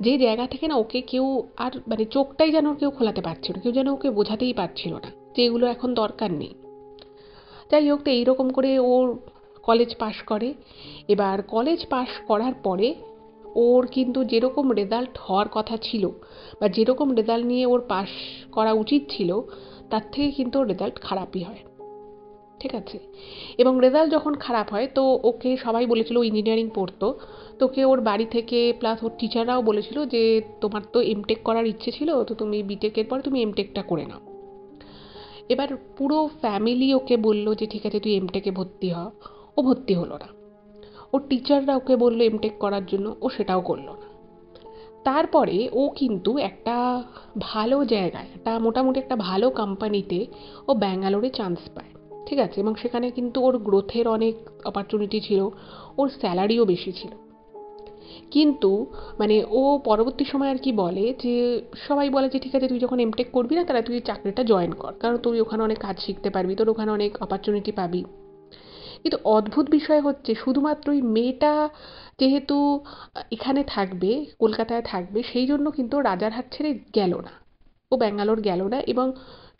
যে জায়গা থেকে না ওকে কেউ আর মানে চোখটাই যেন কেউ খোলাতে পারছিল না, কেউ যেন ওকে বোঝাতেই পারছিল না যে এগুলো এখন দরকার নেই। যাই হোক, তো এইরকম করে ওর কলেজ পাশ করে। এবার কলেজ পাশ করার পরে ওর কিন্তু যেরকম রেজাল্ট হওয়ার কথা ছিল, বা যেরকম রেজাল্ট নিয়ে ওর পাশ করা উচিত ছিল, তার থেকে কিন্তু ওর রেজাল্ট খারাপই হয়। ঠিক আছে, এবং রেজাল্ট যখন খারাপ হয় তো ওকে সবাই বলেছিল, ও ইঞ্জিনিয়ারিং পড়তো, তোকে ওর বাড়ি থেকে প্লাস ওর টিচাররাও বলেছিল যে তোমার তো এমটেক করার ইচ্ছে ছিল, তো তুমি বিটেকের পর তুমি এমটেকটা করে নাও। এবার পুরো ফ্যামিলি ওকে বললো যে ঠিক আছে তুই এমটেকে ভর্তি হ, ও ভর্তি হলো না। ওর টিচাররা ওকে বললো এমটেক করার জন্য, ও সেটাও করলো না। তারপরে ও কিন্তু একটা ভালো জায়গায়, একটা মোটামুটি একটা ভালো কোম্পানিতে ও ব্যাঙ্গালোরে চান্স পায়। ঠিক আছে, এবং সেখানে কিন্তু ওর গ্রোথের অনেক অপরচুনিটি ছিল, ওর স্যালারিও বেশি ছিল। কিন্তু মানে ও পরবর্তী সময় আর কি বলে যে সবাই বলে যে ঠিক আছে তুই যখন এমটেক করবি না, তাহলে তুই চাকরিটা জয়েন কর, কারণ তুই ওখানে অনেক কাজ শিখতে পারবি, তোর ওখানে অনেক অপরচুনিটি পাবি। কিন্তু অদ্ভুত বিষয় হচ্ছে, শুধুমাত্র ওই মেয়েটা যেহেতু এখানে থাকবে, কলকাতায় থাকবে, সেই জন্য কিন্তু রাজারহাট ছেড়ে গেল না, ও ব্যাঙ্গালোর গেল না, এবং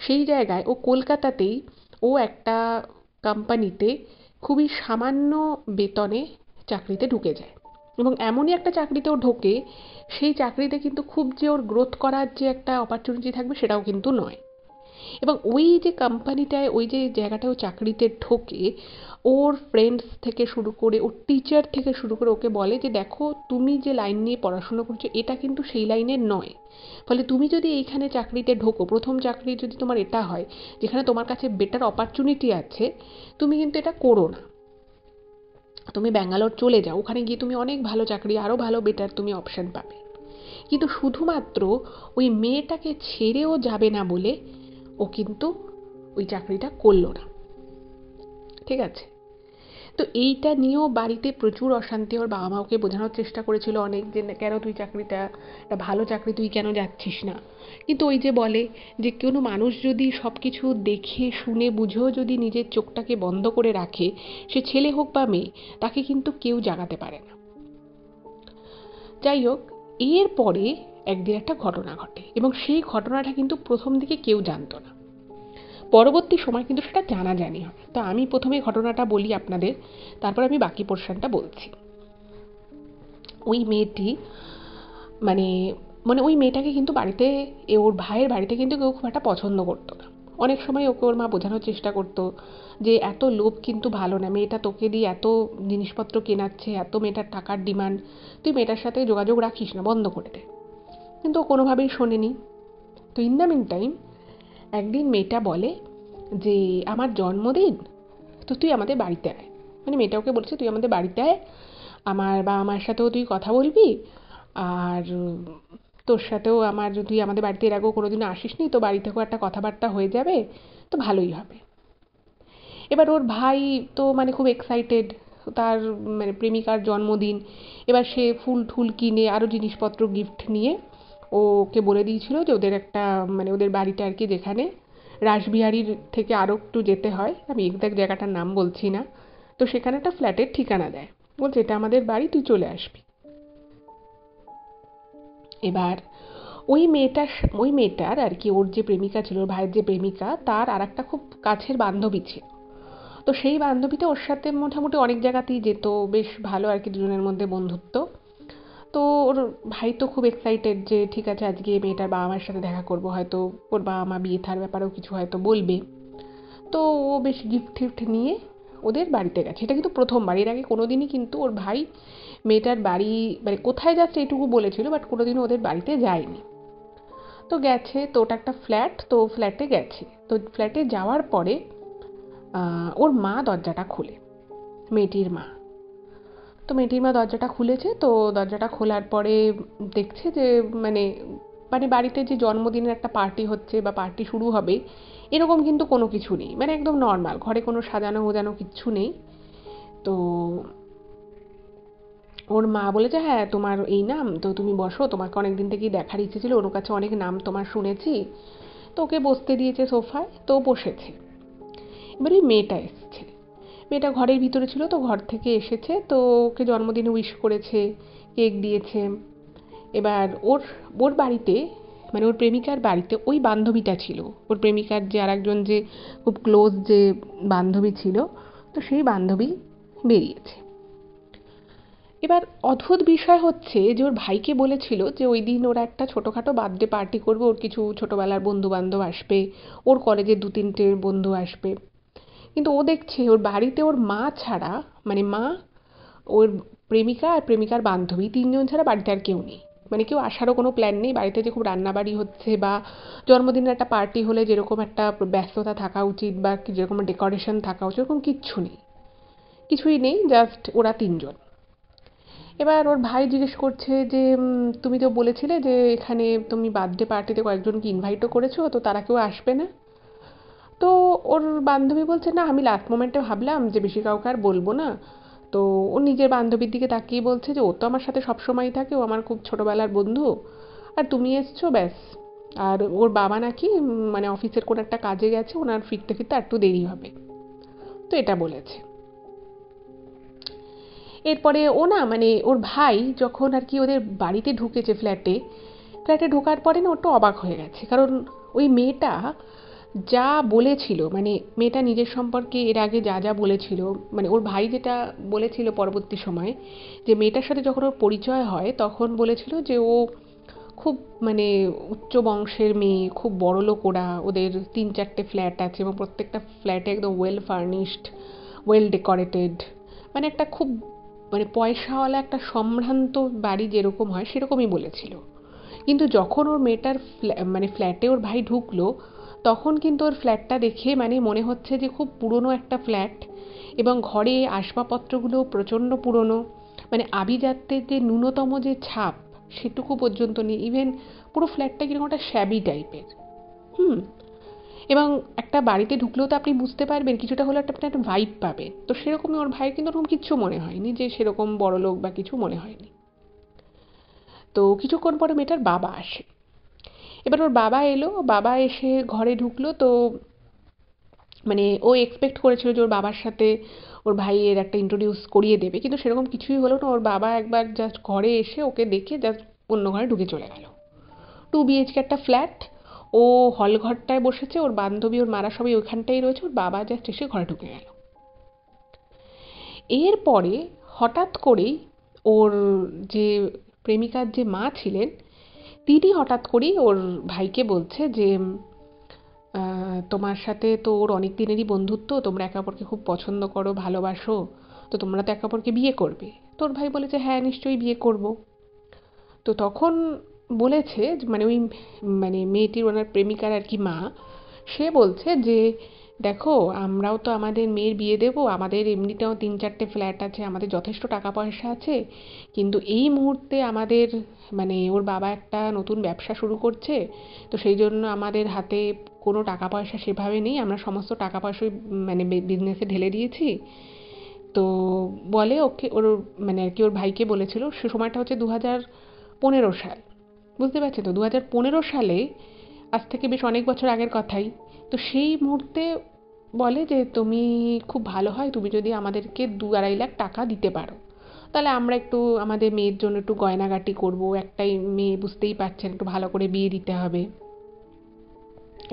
সেই জায়গায় ও কলকাতাতেই ও একটা কোম্পানিতে খুবই সামান্য বেতনে চাকরিতে ঢুকে যায়, এবং এমনই একটা চাকরিতে ও ঢোকে, সেই চাকরিতে কিন্তু খুব যে ওর গ্রোথ করার যে একটা অপরচুনিটি থাকবে সেটাও কিন্তু নয়। এবং ওই যে কোম্পানিটায়, ওই যে জায়গাটায় ও চাকরিতে ঢোকে, ওর ফ্রেন্ডস থেকে শুরু করে ওর টিচার থেকে শুরু করে ওকে বলে যে দেখো তুমি যে লাইন নিয়ে পড়াশুনো করছো এটা কিন্তু সেই লাইনের নয়, ফলে তুমি যদি এইখানে চাকরিতে ঢোকো, প্রথম চাকরি যদি তোমার এটা হয় যেখানে তোমার কাছে বেটার অপরচুনিটি আছে, তুমি কিন্তু এটা করো না, তুমি ব্যাঙ্গালোর চলে যাও, ওখানে গিয়ে তুমি অনেক ভালো চাকরি, আরও ভালো বেটার তুমি অপশান পাবে। কিন্তু শুধুমাত্র ওই মেয়েটাকে ছেড়েও যাবে না বলে ও কিন্তু ওই চাকরিটা করলো না। ঠিক আছে, তো এইটা নিয়েও বাড়িতে প্রচুর অশান্তি, ওর বাবা মা ওকে বোঝানোর চেষ্টা করেছিল অনেক যে কেন তুই চাকরিটা, একটা ভালো চাকরি তুই কেন যাচ্ছিস না, কিন্তু ওই যে বলে যে কোনো মানুষ যদি সব কিছু দেখে শুনে বুঝেও যদি নিজের চোখটাকে বন্ধ করে রাখে, সে ছেলে হোক বা মেয়ে, তাকে কিন্তু কেউ জাগাতে পারে না। যাই হোক, এরপরে একদিন একটা ঘটনা ঘটে, এবং সেই ঘটনাটা কিন্তু প্রথম দিকে কেউ জানতো না, পরবর্তী সময় কিন্তু সেটা জানাজানি হয়। তো আমি প্রথমে ঘটনাটা বলি আপনাদের, তারপর আমি বাকি পোর্শনটা বলছি। ওই মেয়েটি মানে মানে ওই মেয়েটাকে কিন্তু বাড়িতে, ওর ভাইয়ের বাড়িতে কিন্তু কেউ খুব একটা পছন্দ করতো না। অনেক সময় ওকে ওর মা বোঝানোর চেষ্টা করতো যে এত লোভ কিন্তু ভালো না, মেয়েটা তোকে দিয়ে এত জিনিসপত্র কেনাচ্ছে, এত মেয়েটার টাকার ডিমান্ড, তুই মেয়েটার সাথে যোগাযোগ রাখিস না, বন্ধ করে দে। কিন্তু ও কোনোভাবেই শোনেনি। তো ইন দ্য মিন টাইম একদিন মেয়েটা বলে যে আমার জন্মদিন, তো তুই আমাদের বাড়িতে আয়, মানে মেয়েটা ওকে বলছে তুই আমাদের বাড়িতে আয়, আমার বাবা মার সাথেও তুই কথা বলবি, আর তোর সাথেও আমার, তুই আমাদের বাড়িতে এর আগেও কোনোদিনও আসিসনি, তো বাড়ি থেকেও একটা কথাবার্তা হয়ে যাবে, তো ভালোই হবে। এবার ওর ভাই তো মানে খুব এক্সাইটেড, তার মানে প্রেমিকার জন্মদিন, এবার সে ফুল ঠুল কিনে আরও জিনিসপত্র গিফট নিয়ে ওকে বলে দিয়েছিল যে ওদের একটা মানে ওদের বাড়িটা আর কি যেখানে রাসবিহারীর থেকে আরও একটু যেতে হয়, আমি এক্স্যাক্ট জায়গাটার নাম বলছি না, তো সেখানে একটা ফ্ল্যাটের ঠিকানা দেয়, বলছে এটা আমাদের বাড়ি, তুই চলে আসবি। এবার ওই মেয়েটার আর কি ওর যে প্রেমিকা ছিল, ওর ভাইয়ের যে প্রেমিকা, তার আর একটা খুব কাছের বান্ধবী ছিল। তো সেই বান্ধবীটা ওর সাথে মোটামুটি অনেক জায়গাতেই যেত, বেশ ভালো আর কি দুজনের মধ্যে বন্ধুত্ব। তো ওর ভাই তো খুব এক্সাইটেড যে ঠিক আছে আজকে মেয়েটার বাবা মার সাথে দেখা করবো, হয়তো ওর বাবা মা বিয়ে থার ব্যাপারেও কিছু হয়তো বলবে। তো ও বেশ গিফট টিফট নিয়ে ওদের বাড়িতে গেছে। এটা কিন্তু প্রথমবার, এর আগে কোনোদিনই কিন্তু ওর ভাই মেয়েটার বাড়ি মানে কোথায় যাচ্ছে এইটুকু বলেছিল, বাট কোনোদিনও ওদের বাড়িতে যায়নি। তো গেছে, তো ওটা একটা ফ্ল্যাট, তো ফ্ল্যাটে গেছে, তো ফ্ল্যাটে যাওয়ার পরে ওর মা দরজাটা খোলে, মেয়েটির মা। তো মেয়েটির মা দরজাটা খুলেছে, তো দরজাটা খোলার পরে দেখছে যে মানে মানে বাড়িতে যে জন্মদিনের একটা পার্টি হচ্ছে বা পার্টি শুরু হবে এরকম কিন্তু কোনো কিছু নেই, মানে একদম নর্মাল, ঘরে কোনো সাজানো গোজানো কিচ্ছু নেই। তো ওর মা বলেছে হ্যাঁ তোমার এই নাম, তো তুমি বসো, তোমাকে অনেক দিন থেকেই দেখার ইচ্ছে ছিল, ওর কাছে অনেক নাম তোমার শুনেছি। তো ওকে বসতে দিয়েছে সোফায়, তো বসেছে। এবার ওই মেয়েটা এসছে, মেয়েটা ঘরের ভিতরে ছিল, তো ঘর থেকে এসেছে, তো ওকে জন্মদিনে উইশ করেছে, কেক দিয়েছে। এবার ওর ওর বাড়িতে মানে ওর প্রেমিকার বাড়িতে ওই বান্ধবীটা ছিল, ওর প্রেমিকার যে আর একজন যে খুব ক্লোজ যে বান্ধবী ছিল, তো সেই বান্ধবী বেরিয়েছে। এবার অদ্ভুত বিষয় হচ্ছে যে ওর ভাইকে বলেছিল যে ওই দিন ওরা একটা ছোটোখাটো বার্থডে পার্টি করবে, ওর কিছু ছোটোবেলার বন্ধু বান্ধব আসবে, ওর কলেজের 2-3টে বন্ধু আসবে। কিন্তু ও দেখছে ওর বাড়িতে ওর মা ছাড়া, মানে মা, ওর প্রেমিকা আর প্রেমিকার বান্ধবী, তিনজন ছাড়া বাড়িতে আর কেউ নেই। মানে কেউ আসারও কোনো প্ল্যান নেই, বাড়িতে যে খুব রান্নাবাড়ি হচ্ছে বা জন্মদিনের একটা পার্টি হলে যেরকম একটা ব্যস্ততা থাকা উচিত বা যেরকম ডেকোরেশন থাকা উচিত ওরকম কিচ্ছু নেই, কিছুই নেই, জাস্ট ওরা তিনজন। এবার ওর ভাই জিজ্ঞেস করছে যে তুমি তো বলেছিলে যে এখানে তুমি বার্থডে পার্টিতে কয়েকজনকে ইনভাইটও করেছো, তো তারা কেউ আসবে না? তো ওর বান্ধবী বলছে না, আমি লাস্ট মোমেন্টে ভাবলাম যে বেশি কাউকে আর বলবো না। তো ও নিজের বান্ধবীর দিকে তাকিয়ে বলছে যে ও তো আমার সাথে সবসময়ই থাকে, ও আমার খুব ছোটোবেলার বন্ধু, আর তুমি এসছো ব্যাস। আর ওর বাবা নাকি মানে অফিসের কোনো একটা কাজে গেছে, ওনার ফিরতে ফিরতে একটু দেরি হবে, তো এটা বলেছে। এরপরে ও না মানে ওর ভাই যখন আর কি ওদের বাড়িতে ঢুকেছে ফ্ল্যাটে, ফ্ল্যাটে ঢোকার পরে না ওটা অবাক হয়ে গেছে, কারণ ওই মেয়েটা যা বলেছিল, মানে মেয়েটা নিজের সম্পর্কে এর আগে যা যা বলেছিল, মানে ওর ভাই যেটা বলেছিল পরবর্তী সময়ে, যে মেয়েটার সাথে যখন ওর পরিচয় হয় তখন বলেছিল যে ও খুব মানে উচ্চ বংশের মেয়ে, খুব বড়লোক, ওরা ওদের 3-4টে ফ্ল্যাট আছে এবং প্রত্যেকটা ফ্ল্যাটে একদম ওয়েল ফার্নিশড, ওয়েল ডেকোরেটেড, মানে একটা খুব মানে পয়সাওয়ালা একটা সম্ভ্রান্ত বাড়ি যেরকম হয় সেরকমই বলেছিল। কিন্তু যখন ওর মেয়েটার মানে ফ্ল্যাটে ওর ভাই ঢুকলো, তখন কিন্তু ওর ফ্ল্যাটটা দেখে মানে মনে হচ্ছে যে খুব পুরনো একটা ফ্ল্যাট, এবং ঘরে আসবাবপত্রগুলো প্রচণ্ড পুরনো, মানে আভিজাত্যের যে ন্যূনতম যে ছাপ সেটুকু পর্যন্ত নেই, ইভেন পুরো ফ্ল্যাটটা কিরকম একটা শ্যাবি টাইপের। হুম। এবং একটা বাড়িতে ঢুকলেও তো আপনি বুঝতে পারবেন কিছুটা হলেও একটা ভাইব পাবেন, তো সেরকমই ওর ভাইয়ের কিন্তু ওরকম কিচ্ছু মনে হয়নি, যে সেরকম বড়লোক বা কিছু মনে হয়নি। তো কিছুক্ষণ পরে মেয়েটার বাবা আসে। এবার ওর বাবা এলো, বাবা এসে ঘরে ঢুকলো, তো মানে ও এক্সপেক্ট করেছিল যে ওর বাবার সাথে ওর ভাইয়ের একটা ইন্ট্রোডিউস করিয়ে দেবে, কিন্তু সেরকম কিছুই হলো না। ওর বাবা একবার জাস্ট ঘরে এসে ওকে দেখে জাস্ট অন্য ঘরে ঢুকে চলে গেল। 2 BHK একটা ফ্ল্যাট, ও হল ঘরটায় বসেছে, ওর বান্ধবী ওর মারা সবাই ওইখানটাই রয়েছে, ওর বাবা জাস্ট এসে ঘরে ঢুকে গেল। এরপরে হঠাৎ করেই ওর যে প্রেমিকার যে মা ছিলেন, তিনি হঠাৎ করেই ওর ভাইকে বলছে যে তোমার সাথে তো ওর অনেক দিনেরই বন্ধুত্ব, তোমরা একে অপরকে খুব পছন্দ করো, ভালোবাসো, তো তোমরা তো একে অপরকে বিয়ে করবে। তোর ভাই বলেছে হ্যাঁ নিশ্চয়ই বিয়ে করব। তো তখন বলেছে মানে ওই মানে মেয়েটির ওনার প্রেমিকার আর কি মা, সে বলছে যে দেখো আমরাও তো আমাদের মেয়ের বিয়ে দেবো, আমাদের এমনিতেও 3-4টে ফ্ল্যাট আছে, আমাদের যথেষ্ট টাকা পয়সা আছে, কিন্তু এই মুহূর্তে আমাদের মানে ওর বাবা একটা নতুন ব্যবসা শুরু করছে, তো সেই জন্য আমাদের হাতে কোনো টাকা পয়সা সেভাবে নেই, আমরা সমস্ত টাকা পয়সা মানে বিজনেসে ঢেলে দিয়েছি। তো বলে ওকে ওর মানে আর কি ওর ভাইকে বলেছিল, সে সময়টা হচ্ছে 2015 সাল। বুঝতে পারছো তো? 2015 সালে, আজ থেকে বেশ অনেক বছর আগের কথাই। তো সেই মুহূর্তে বলে যে তুমি খুব ভালো হয় তুমি যদি আমাদেরকে 2-2.5 লাখ টাকা দিতে পারো, তাহলে আমরা একটু আমাদের মেয়ের জন্য একটু গয়নাগাটি করব, একটাই মেয়ে বুঝতেই পারছেন, একটু ভালো করে বিয়ে দিতে হবে।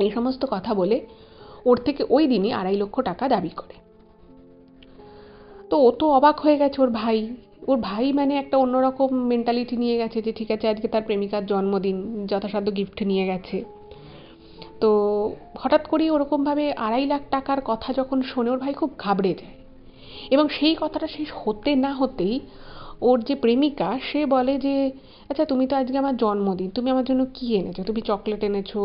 এই সমস্ত কথা বলে ওর থেকে ওই দিনই 2.5 লক্ষ টাকা দাবি করে। তো ও তো অবাক হয়ে গেছে, ওর ভাই মানে একটা অন্যরকম মেন্টালিটি নিয়ে গেছে যে ঠিক আছে আজকে তার প্রেমিকার জন্মদিন, যথাসাধ্য গিফট নিয়ে গেছে। তো হঠাৎ করেই ওরকমভাবে 2.5 লাখ টাকার কথা যখন শোনে, ওর ভাই খুব ঘাবড়ে যায়। এবং সেই কথাটা শেষ হতে না হতেই ওর যে প্রেমিকা সে বলে যে আচ্ছা তুমি তো আজকে আমার জন্মদিন, তুমি আমার জন্য কি এনেছো? তুমি চকলেট এনেছো,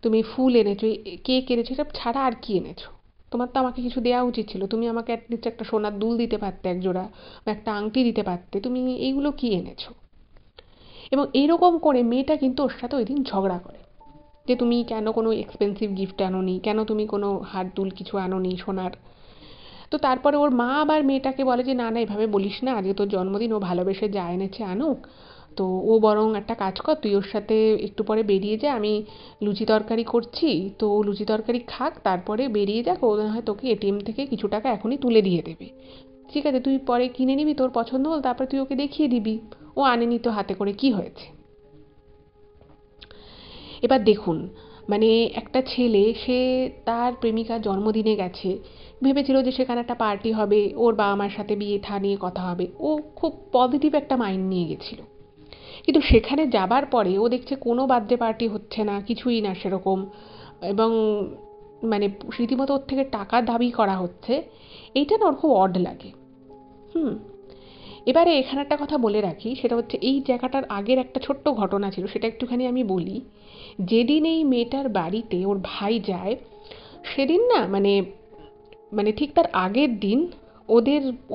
তুমি ফুল এনেছো, কেক এনেছো, এটা ছাড়া আর কি এনেছো? তোমার তো আমাকে কিছু দেওয়া উচিত ছিল, তুমি আমাকে অ্যাটলিস্ট একটা সোনার দুল দিতে পারতে এক জোড়া, বা একটা আংটি দিতে পারতে, তুমি এইগুলো কি এনেছো? এবং এইরকম করে মেয়েটা কিন্তু ওর সাথে ওই দিন ঝগড়া করে যে তুমি কেন কোনো এক্সপেন্সিভ গিফট আনোনি, কেন তুমি কোনো হার দুল কিছু আনোনি সোনার। তো তারপরে ওর মা আবার মেয়েটাকে বলে যে না না এভাবে বলিস না, আজকে তোর জন্মদিন, ও ভালোবেসে যা এনেছে আনুক। তো ও বরং একটা কাজ কর, তুই ওর সাথে একটু পরে বেরিয়ে যা, আমি লুচি তরকারি করছি, তো ও লুচি তরকারি খাক, তারপরে বেরিয়ে যাক, ও না হয় তোকে এটিএম থেকে কিছু টাকা এখনই তুলে দিয়ে দেবে। ঠিক আছে, তুই পরে কিনে নিবি, তোর পছন্দ হল, তারপরে তুই ওকে দেখিয়ে দিবি। ও আনেনি তো হাতে করে, কি হয়েছে? এবার দেখুন, মানে একটা ছেলে সে তার প্রেমিকার জন্মদিনে গেছে, ভেবেছিল যে সেখানে একটা পার্টি হবে, ওর বাবা মার সাথে বিয়ে থা নিয়ে কথা হবে, ও খুব পজিটিভ একটা মাইন্ড নিয়ে গেছিল। কিন্তু সেখানে যাবার পরে ও দেখছে কোনো বার্থডে পার্টি হচ্ছে না, কিছুই না সেরকম। এবং মানে রীতিমতো ওর থেকে টাকা দাবি করা হচ্ছে। এইটা না ওর খুব অড লাগে। হুম। এবারে এখানে একটা কথা বলে রাখি, সেটা হচ্ছে এই জায়গাটার আগের একটা ছোট্ট ঘটনা ছিল, সেটা একটুখানি আমি বলি। যেদিন এই মেয়েটার বাড়িতে ওর ভাই যায়, সেদিন না মানে মানে ঠিক তার আগের দিন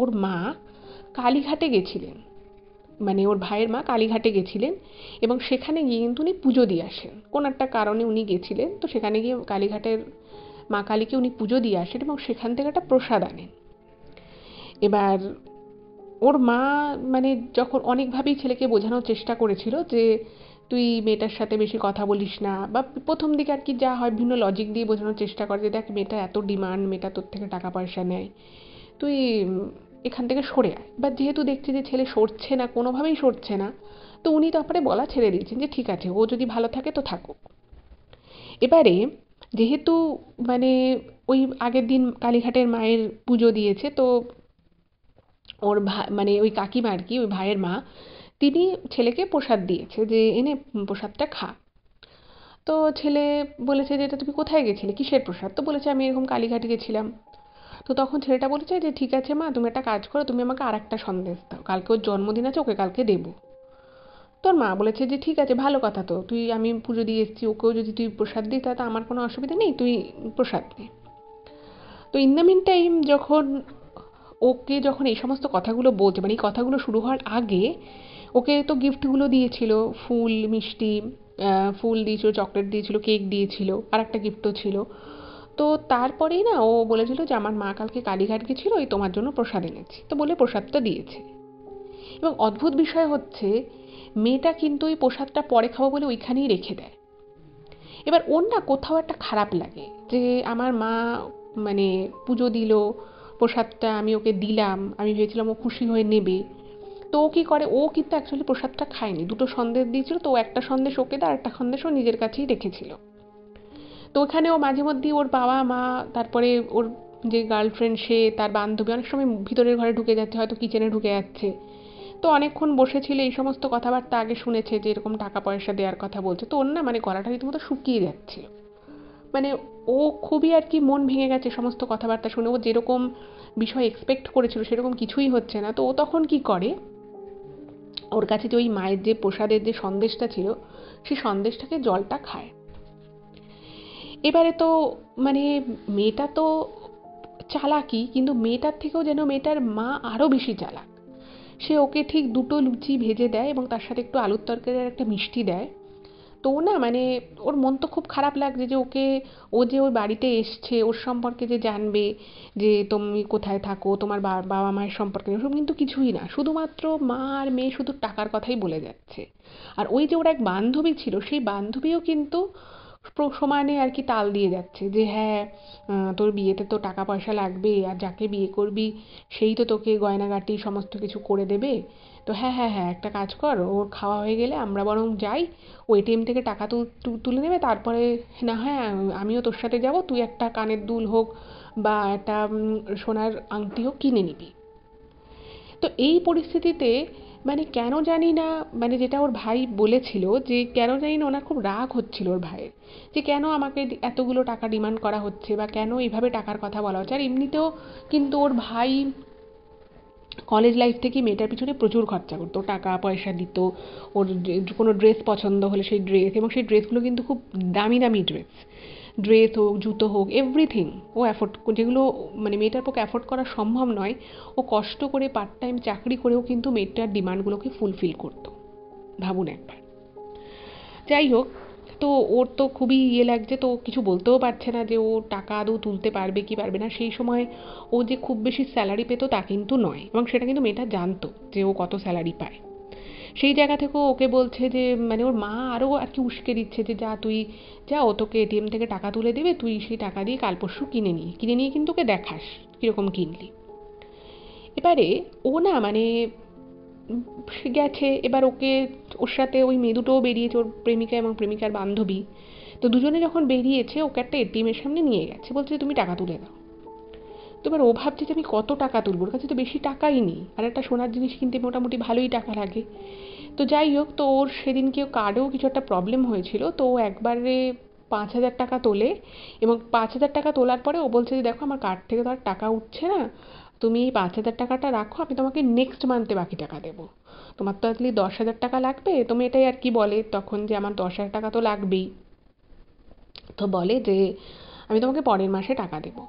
ওর মা কালীঘাটে গেছিলেন। মানে ওর ভাইয়ের মা কালীঘাটে গেছিলেন, এবং সেখানে গিয়ে কিন্তু উনি পুজো দিয়ে আসেন, কোনো একটা কারণে উনি গেছিলেন, তো সেখানে গিয়ে কালীঘাটের মা কালীকে উনি পুজো দিয়ে আসেন এবং সেখান থেকে একটা প্রসাদ আনেন। এবার ওর মা মানে যখন অনেকভাবেই ছেলেকে বোঝানোর চেষ্টা করেছিল যে তুই মেয়েটার সাথে বেশি কথা বলিস না, বা প্রথম দিকে আর কি যা হয় বিভিন্ন লজিক দিয়ে বোঝানোর চেষ্টা করে যে দেখ মেয়েটা এত ডিমান্ড, মেয়েটা তোর থেকে টাকা পয়সা নেয়, তুই এখান থেকে সরে আয়। বা যেহেতু দেখছে যে ছেলে সরছে না, কোনোভাবেই সরছে না, তো উনি তারপরে বলা ছেড়ে দিয়েছেন যে ঠিক আছে ও যদি ভালো থাকে তো থাকুক। এবারে যেহেতু মানে ওই আগের দিন কালীঘাটের মায়ের পুজো দিয়েছে, তো ওর ভাই মানে ওই কাকিমা আর কি, ওই ভাইয়ের মা, তিনি ছেলেকে প্রসাদ দিয়েছে যে এনে প্রসাদটা খা। তো ছেলে বলেছে যে এটা তুমি কোথায় গেছিলে, কিসের প্রসাদ? তো বলেছে আমি এরকম কালীঘাট গেছিলাম। তো তখন ছেলেটা বলেছে যে ঠিক আছে মা, তুমি একটা কাজ করো, তুমি আমাকে আর একটা সন্দেশ দাও, কালকে ওর জন্মদিন আছে, ওকে কালকে দেবো। তোর মা বলেছে যে ঠিক আছে, ভালো কথা, তো তুই, আমি পুজো দিয়ে এসেছি, ওকেও যদি তুই প্রসাদ দিই তাহলে আমার কোনো অসুবিধা নেই, তুই প্রসাদ নে। তো ইন দ্য মিন টাইম যখন এই সমস্ত কথাগুলো বলছে, মানে এই কথাগুলো শুরু হওয়ার আগে ওকে তো গিফটগুলো দিয়েছিল, ফুল মিষ্টি, ফুল দিয়েছিল, চকলেট দিয়েছিল, কেক দিয়েছিল, আর একটা গিফটও ছিল। তো তারপরেই না ও বলেছিল যে আমার মা কালকে কালীঘাট গেছিল, ওই তোমার জন্য প্রসাদ এনেছি, তো বলে প্রসাদটা দিয়েছে। এবং অদ্ভুত বিষয় হচ্ছে মেয়েটা কিন্তু ওই প্রসাদটা পরে খাবো বলে ওইখানেই রেখে দেয়। এবার ওর না কোথাও একটা খারাপ লাগে যে আমার মা মানে পুজো দিল, প্রসাদটা আমি ওকে দিলাম, আমি ভেবেছিলাম ও খুশি হয়ে নেবে। তো ও কী করে, ও কিন্তু অ্যাকচুয়ালি প্রসাদটা খায়নি, দুটো সন্দেশ দিয়েছিল, তো ও একটা সন্দেশ ওকে দেয়, আর একটা সন্দেশ ও নিজের কাছেই রেখেছিল। তো ওখানে ও মাঝে মধ্যেই ওর বাবা মা, তারপরে ওর যে গার্লফ্রেন্ড সে, তার বান্ধবী অনেক সময় ভিতরের ঘরে ঢুকে যাচ্ছে, হয়তো কিচেনে ঢুকে যাচ্ছে। তো অনেকক্ষণ বসেছিল, এই সমস্ত কথাবার্তা আগে শুনেছে যে এরকম টাকা পয়সা দেওয়ার কথা বলছে, তো ওর না মানে গলাটা রীতিমতো শুকিয়ে যাচ্ছিল। মানে ও খুবই আর কি মন ভেঙে গেছে সমস্ত কথাবার্তা শুনে, ও যেরকম বিষয় এক্সপেক্ট করেছিল সেরকম কিছুই হচ্ছে না। তো ও তখন কি করে, ওর কাছে যে ওই মায়ের যে প্রসাদের যে সন্দেশটা ছিল, সেই সন্দেশটাকে জলটা খায়। এবারে তো মানে মেয়েটা তো চালাকি, কিন্তু মেয়েটার থেকেও যেন মেয়েটার মা আরও বেশি চালাক। সে ওকে ঠিক দুটো লুচি ভেজে দেয় এবং তার সাথে একটু আলুর তরকারি আর একটা মিষ্টি দেয়। তো তো না মানে ওর মন তো খুব খারাপ লাগছে যে ওকে, ও যে ওর বাড়িতে এসছে, ওর সম্পর্কে যে জানবে, যে তুমি কোথায় থাকো, তোমার বাবা মায়ের সম্পর্কে ওসব কিন্তু কিছুই না, শুধুমাত্র মা আর মেয়ে শুধু টাকার কথাই বলে যাচ্ছে। আর ওই যে ওর এক বান্ধবী ছিল, সেই বান্ধবীও কিন্তু সমানে আর কি তাল দিয়ে যাচ্ছে যে হ্যাঁ, তোর বিয়েতে তো টাকা পয়সা লাগবে, আর যাকে বিয়ে করবি সেই তো তোকে গয়নাগাটি সমস্ত কিছু করে দেবে। তো হ্যাঁ হ্যাঁ হ্যাঁ, একটা কাজ কর, ওর খাওয়া হয়ে গেলে আমরা বরং যাই, ও এটিএম থেকে টাকা তুলে নেবে, তারপরে না হয় আমিও তোর সাথে যাব, তুই একটা কানের দুল হোক বা একটা সোনার আংটি হোক কিনে নিবি। তো এই পরিস্থিতিতে মানে কেন জানি না, মানে যেটা ওর ভাই বলেছিল, যে কেন জানি না ওনার খুব রাগ হচ্ছিল ওর ভাইয়ের, যে কেন আমাকে এতগুলো টাকা ডিমান্ড করা হচ্ছে বা কেন এইভাবে টাকার কথা বলা হচ্ছে। আর এমনিতেও কিন্তু ওর ভাই কলেজ লাইফ থেকে মেয়েটার পিছনে প্রচুর খরচা করতো, টাকা পয়সা দিত, ওর কোনো ড্রেস পছন্দ হলে সেই ড্রেস, এবং সেই ড্রেসগুলো কিন্তু খুব দামি দামি ড্রেস, ড্রেস হোক জুতো হোক এভরিথিং ও অ্যাফোর্ড, যেগুলো মানে মেয়েটার পক্ষে অ্যাফোর্ড করা সম্ভব নয়, ও কষ্ট করে পার্ট টাইম চাকরি করেও কিন্তু মেয়েটার ডিমান্ডগুলোকে ফুলফিল করতো। ভাবুন একবার। যাই হোক, তো ওর তো খুবই লাগছে, তো কিছু বলতেও পারছে না যে ও টাকা আদৌ তুলতে পারবে কি পারবে না। সেই সময় ও যে খুব বেশি স্যালারি পেতো তা কিন্তু নয়, এবং সেটা কিন্তু মেয়েটা জানতো যে ও কত স্যালারি পায়। সেই জায়গা থেকেও ওকে বলছে যে মানে ওর মা আরও আর কি উস্কে দিচ্ছে যে যা তুই যা, ও তোকে এটিএম থেকে টাকা তুলে দেবে, তুই সেই টাকা দিয়ে কাল পরশু কিনে নিয়ে কিন্তু ওকে দেখাস কীরকম কিনলি। এবারে ও না মানে গেছে, এবার ওকে, ওর সাথে ওই মেয়ে দুটোও বেরিয়েছে, ওর প্রেমিকা এবং প্রেমিকার বান্ধবী। তো দুজনে যখন বেরিয়েছে ওকে একটা এটিএমের সামনে নিয়ে গেছে, বলছে তুমি টাকা তুলে দাও। তো এবার ও ভাবছে যে আমি কত টাকা তুলবো, ওর কাছে তো বেশি টাকাই নেই, আর একটা সোনার জিনিস কিনতে মোটামুটি ভালোই টাকা লাগে। তো যাই হোক, তো ওর সেদিনকে কার্ডেও কিছু একটা প্রবলেম হয়েছিল, তো ও একবারে 5,000 টাকা তোলে, এবং 5,000 টাকা তোলার পরে ও বলছে যে দেখো আমার কার্ড থেকে তো আর টাকা উঠছে না, তুমি এই 5,000 টাকাটা রাখো, আমি তোমাকে নেক্সট মান্থে বাকি টাকা দেবো, তোমার তো আসলে 10,000 টাকা লাগবে। তুমি এটাই আর কি বলে তখন যে আমার 10,000 টাকা তো লাগবেই। তো বলে যে আমি তোমাকে পরের মাসে টাকা দেবো।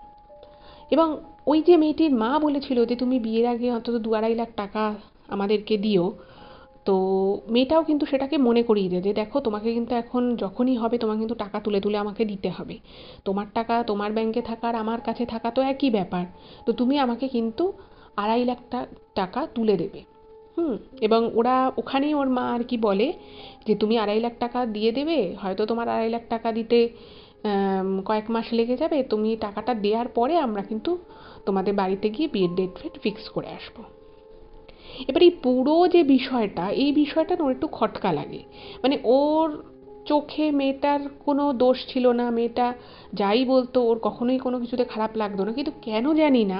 এবং ওই যে মেয়েটির মা বলেছিল যে তুমি বিয়ের আগে অন্তত 2-2.5 লাখ টাকা আমাদেরকে দিও, তো মেয়েটাও কিন্তু সেটাকে মনে করিয়ে দেয় যে দেখো তোমাকে কিন্তু এখন যখনই হবে তোমাকে কিন্তু টাকা তুলে তুলে আমাকে দিতে হবে, তোমার টাকা তোমার ব্যাংকে থাকা আর আমার কাছে থাকা তো একই ব্যাপার, তো তুমি আমাকে কিন্তু 2.5 লাখ টাকা তুলে দেবে। হুম। এবং ওরা ওখানেই ওর মা আর কি বলে যে তুমি 2.5 লাখ টাকা দিয়ে দেবে, হয়তো তোমার 2.5 লাখ টাকা দিতে কয়েক মাস লেগে যাবে, তুমি টাকাটা দেওয়ার পরে আমরা কিন্তু তোমাদের বাড়িতে গিয়ে বিয়ের ডেট ফেট ফিক্স করে আসবো। এবার এই পুরো যে বিষয়টা, এই বিষয়টা না ওর একটু খটকা লাগে। মানে ওর চোখে মেয়েটার কোনো দোষ ছিল না, মেয়েটা যাই বলতো ওর কখনোই কোনো কিছুতে খারাপ লাগতো না, কিন্তু কেন জানি না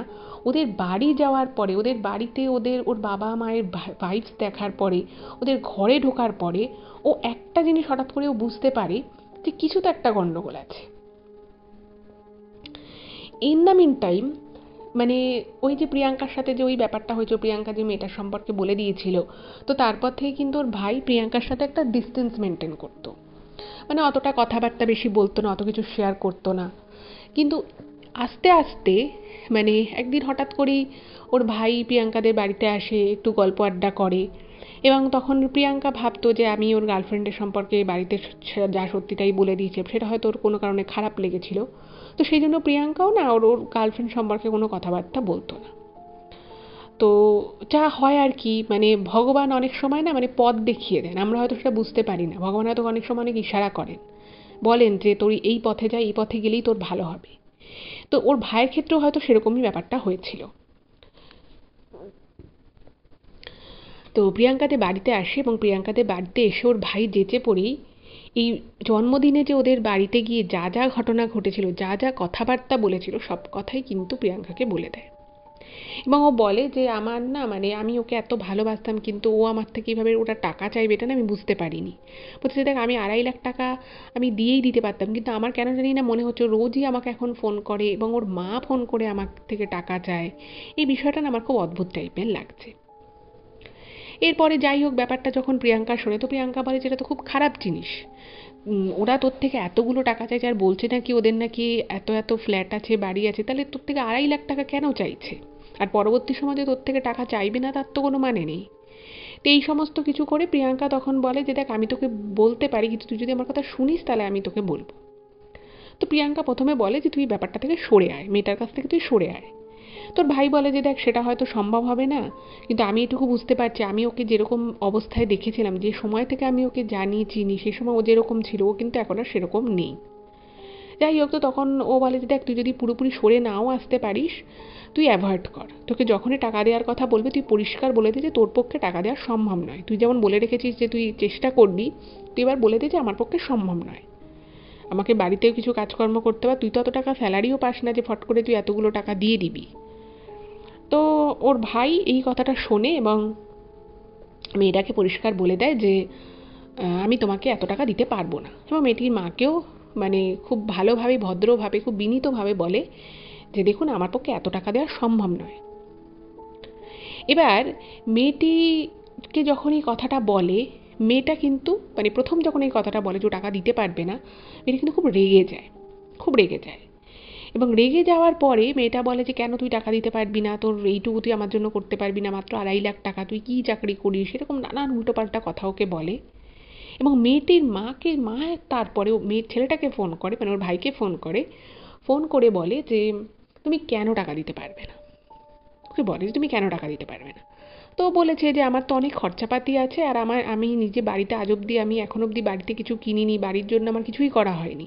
ওদের বাড়ি যাওয়ার পরে, ওদের বাড়িতে ওর বাবা মায়ের ভাইবস দেখার পরে, ওদের ঘরে ঢোকার পরে ও একটা জিনিস হঠাৎ করে ও বুঝতে পারে যে কিছু তো একটা গন্ডগোল আছে। ইন দ্য মিন টাইম মানে ওই যে প্রিয়াঙ্কার সাথে যে ওই ব্যাপারটা হয়েছিল, প্রিয়াঙ্কা যে মেয়েটার সম্পর্কে বলে দিয়েছিল, তো তারপর থেকে কিন্তু ওর ভাই প্রিয়াঙ্কার সাথে একটা ডিস্টেন্স মেনটেন করতো, মানে অতটা কথাবার্তা বেশি বলতো না, অত কিছু শেয়ার করতো না। কিন্তু আস্তে আস্তে মানে একদিন হঠাৎ করেই ওর ভাই প্রিয়াঙ্কাদের বাড়িতে আসে, একটু গল্প আড্ডা করে, এবং তখন প্রিয়াঙ্কা ভাবতো যে আমি ওর গার্লফ্রেন্ডের সম্পর্কে বাড়িতে যা সত্যিটাই বলে দিয়েছে, সেটা হয়তো ওর কোনো কারণে খারাপ লেগেছিল। তো সেই জন্য প্রিয়াঙ্কাও না ওর ওর গার্লফ্রেন্ড সম্পর্কে কোনো কথাবার্তা বলতো না। তো যা হয় আর কি, মানে ভগবান অনেক সময় না মানে পথ দেখিয়ে দেন, আমরা হয়তো সেটা বুঝতে পারি না, ভগবান হয়তো অনেক সময় অনেক ইশারা করেন, বলেন যে তোর এই পথে যা, এই পথে গেলেই তোর ভালো হবে। তো ওর ভাইয়ের ক্ষেত্রেও হয়তো সেরকমই ব্যাপারটা হয়েছিল। তো প্রিয়াঙ্কাদের বাড়িতে আসে, এবং প্রিয়াঙ্কাদের বাড়িতে এসে ওর ভাই যেচে পড়েই এই জন্মদিনে যে ওদের বাড়িতে গিয়ে যা যা ঘটনা ঘটেছিল, যা যা কথাবার্তা বলেছিল, সব কথাই কিন্তু প্রিয়াঙ্কাকে বলে দেয়। এবং ও বলে যে আমার না মানে আমি ওকে এত ভালোবাসতাম, কিন্তু ও আমার থেকে এইভাবে ওটা টাকা চাইবে এটা না আমি বুঝতে পারিনি। বলছে দেখ আমি 2.5 লাখ টাকা আমি দিয়েই দিতে পারতাম, কিন্তু আমার কেন জানি না মনে হচ্ছে রোজই আমাকে এখন ফোন করে, এবং ওর মা ফোন করে আমার থেকে টাকা চায়। এই বিষয়টা না আমার খুব অদ্ভুত টাইপের লাগছে। এরপরে যাই হোক, ব্যাপারটা যখন প্রিয়াঙ্কা শোনে, তো প্রিয়াঙ্কা বলে যেটা তো খুব খারাপ জিনিস, ওরা তোর থেকে এতগুলো টাকা চাইছে, আর বলছে নাকি ওদের নাকি এত এত ফ্ল্যাট আছে, বাড়ি আছে, তাহলে তোর থেকে 2.5 লাখ টাকা কেন চাইছে, আর পরবর্তী সমাজে তোর থেকে টাকা চাইবে না তার তো কোনো মানে নেই। তো এই সমস্ত কিছু করে প্রিয়াঙ্কা তখন বলে যে দেখ আমি তোকে বলতে পারি, কিন্তু তুই যদি আমার কথা শুনিস তাহলে আমি তোকে বলবো। তো প্রিয়াঙ্কা প্রথমে বলে যে তুই ব্যাপারটা থেকে সরে আয়, মেয়েটার কাছ থেকে তুই সরে আয়। তোর ভাই বলে যে দেখ সেটা হয়তো সম্ভব হবে না, কিন্তু আমি এটুকু বুঝতে পারছি, আমি ওকে যেরকম অবস্থায় দেখেছিলাম, যে সময় থেকে আমি ওকে জানি চিনি, সেই সময় ও যেরকম ছিল ও কিন্তু এখন আর সেরকম নেই। যাই হোক, তো তখন ও বলে যে দেখ তুই যদি পুরোপুরি সরে নাও আসতে পারিস, তুই অ্যাভয়েড কর, তোকে যখনই টাকা দেওয়ার কথা বলবে তুই পরিষ্কার বলে দে যে তোর পক্ষে টাকা দেওয়া সম্ভব নয়। তুই যেমন বলে রেখেছিস যে তুই চেষ্টা করবি, তুই এবার বলে দে যে আমার পক্ষে সম্ভব নয়, আমাকে বাড়িতেও কিছু কাজকর্ম করতে হবে, তুই তো অত টাকা স্যালারিও পাস না যে ফট করে তুই এতগুলো টাকা দিয়ে দিবি। তো ওর ভাই এই কথাটা শোনে এবং মেয়েটাকে পরিষ্কার বলে দেয় যে আমি তোমাকে এত টাকা দিতে পারবো না, এবং মেয়েটির মাকেও মানে খুব ভালোভাবে ভদ্রভাবে খুব বিনীতভাবে বলে যে দেখুন আমার পক্ষে এত টাকা দেওয়া সম্ভব নয়। এবার মেয়েটিকে যখন এই কথাটা বলে, মেয়েটা কিন্তু মানে প্রথম যখন এই কথাটা বলে যে টাকা দিতে পারবে না, মেয়েটা কিন্তু খুব রেগে যায়, খুব রেগে যায়। এবং রেগে যাওয়ার পরে মেয়েটা বলে যে কেন তুই টাকা দিতে পারবি না, তোর এইটুকু তুই আমার জন্য করতে পারবি না, মাত্র 2.5 লাখ টাকা, তুই কী চাকরি করিস, এরকম নানান উল্টোপাল্টা কথা ওকে বলে। এবং মেয়েটির মা তারপরে মেয়ের ছেলেটাকে ফোন করে, মানে ওর ভাইকে ফোন করে, ফোন করে বলে যে তুমি কেন টাকা দিতে পারবে না, ওকে বলে যে তুমি কেন টাকা দিতে পারবে না। তো বলেছে যে আমার তো অনেক খরচাপাতি আছে, আর আমি নিজে বাড়িতে আজ অবধি আমি এখন অবধি বাড়িতে কিছু কিনিনি, বাড়ির জন্য আমার কিছুই করা হয়নি।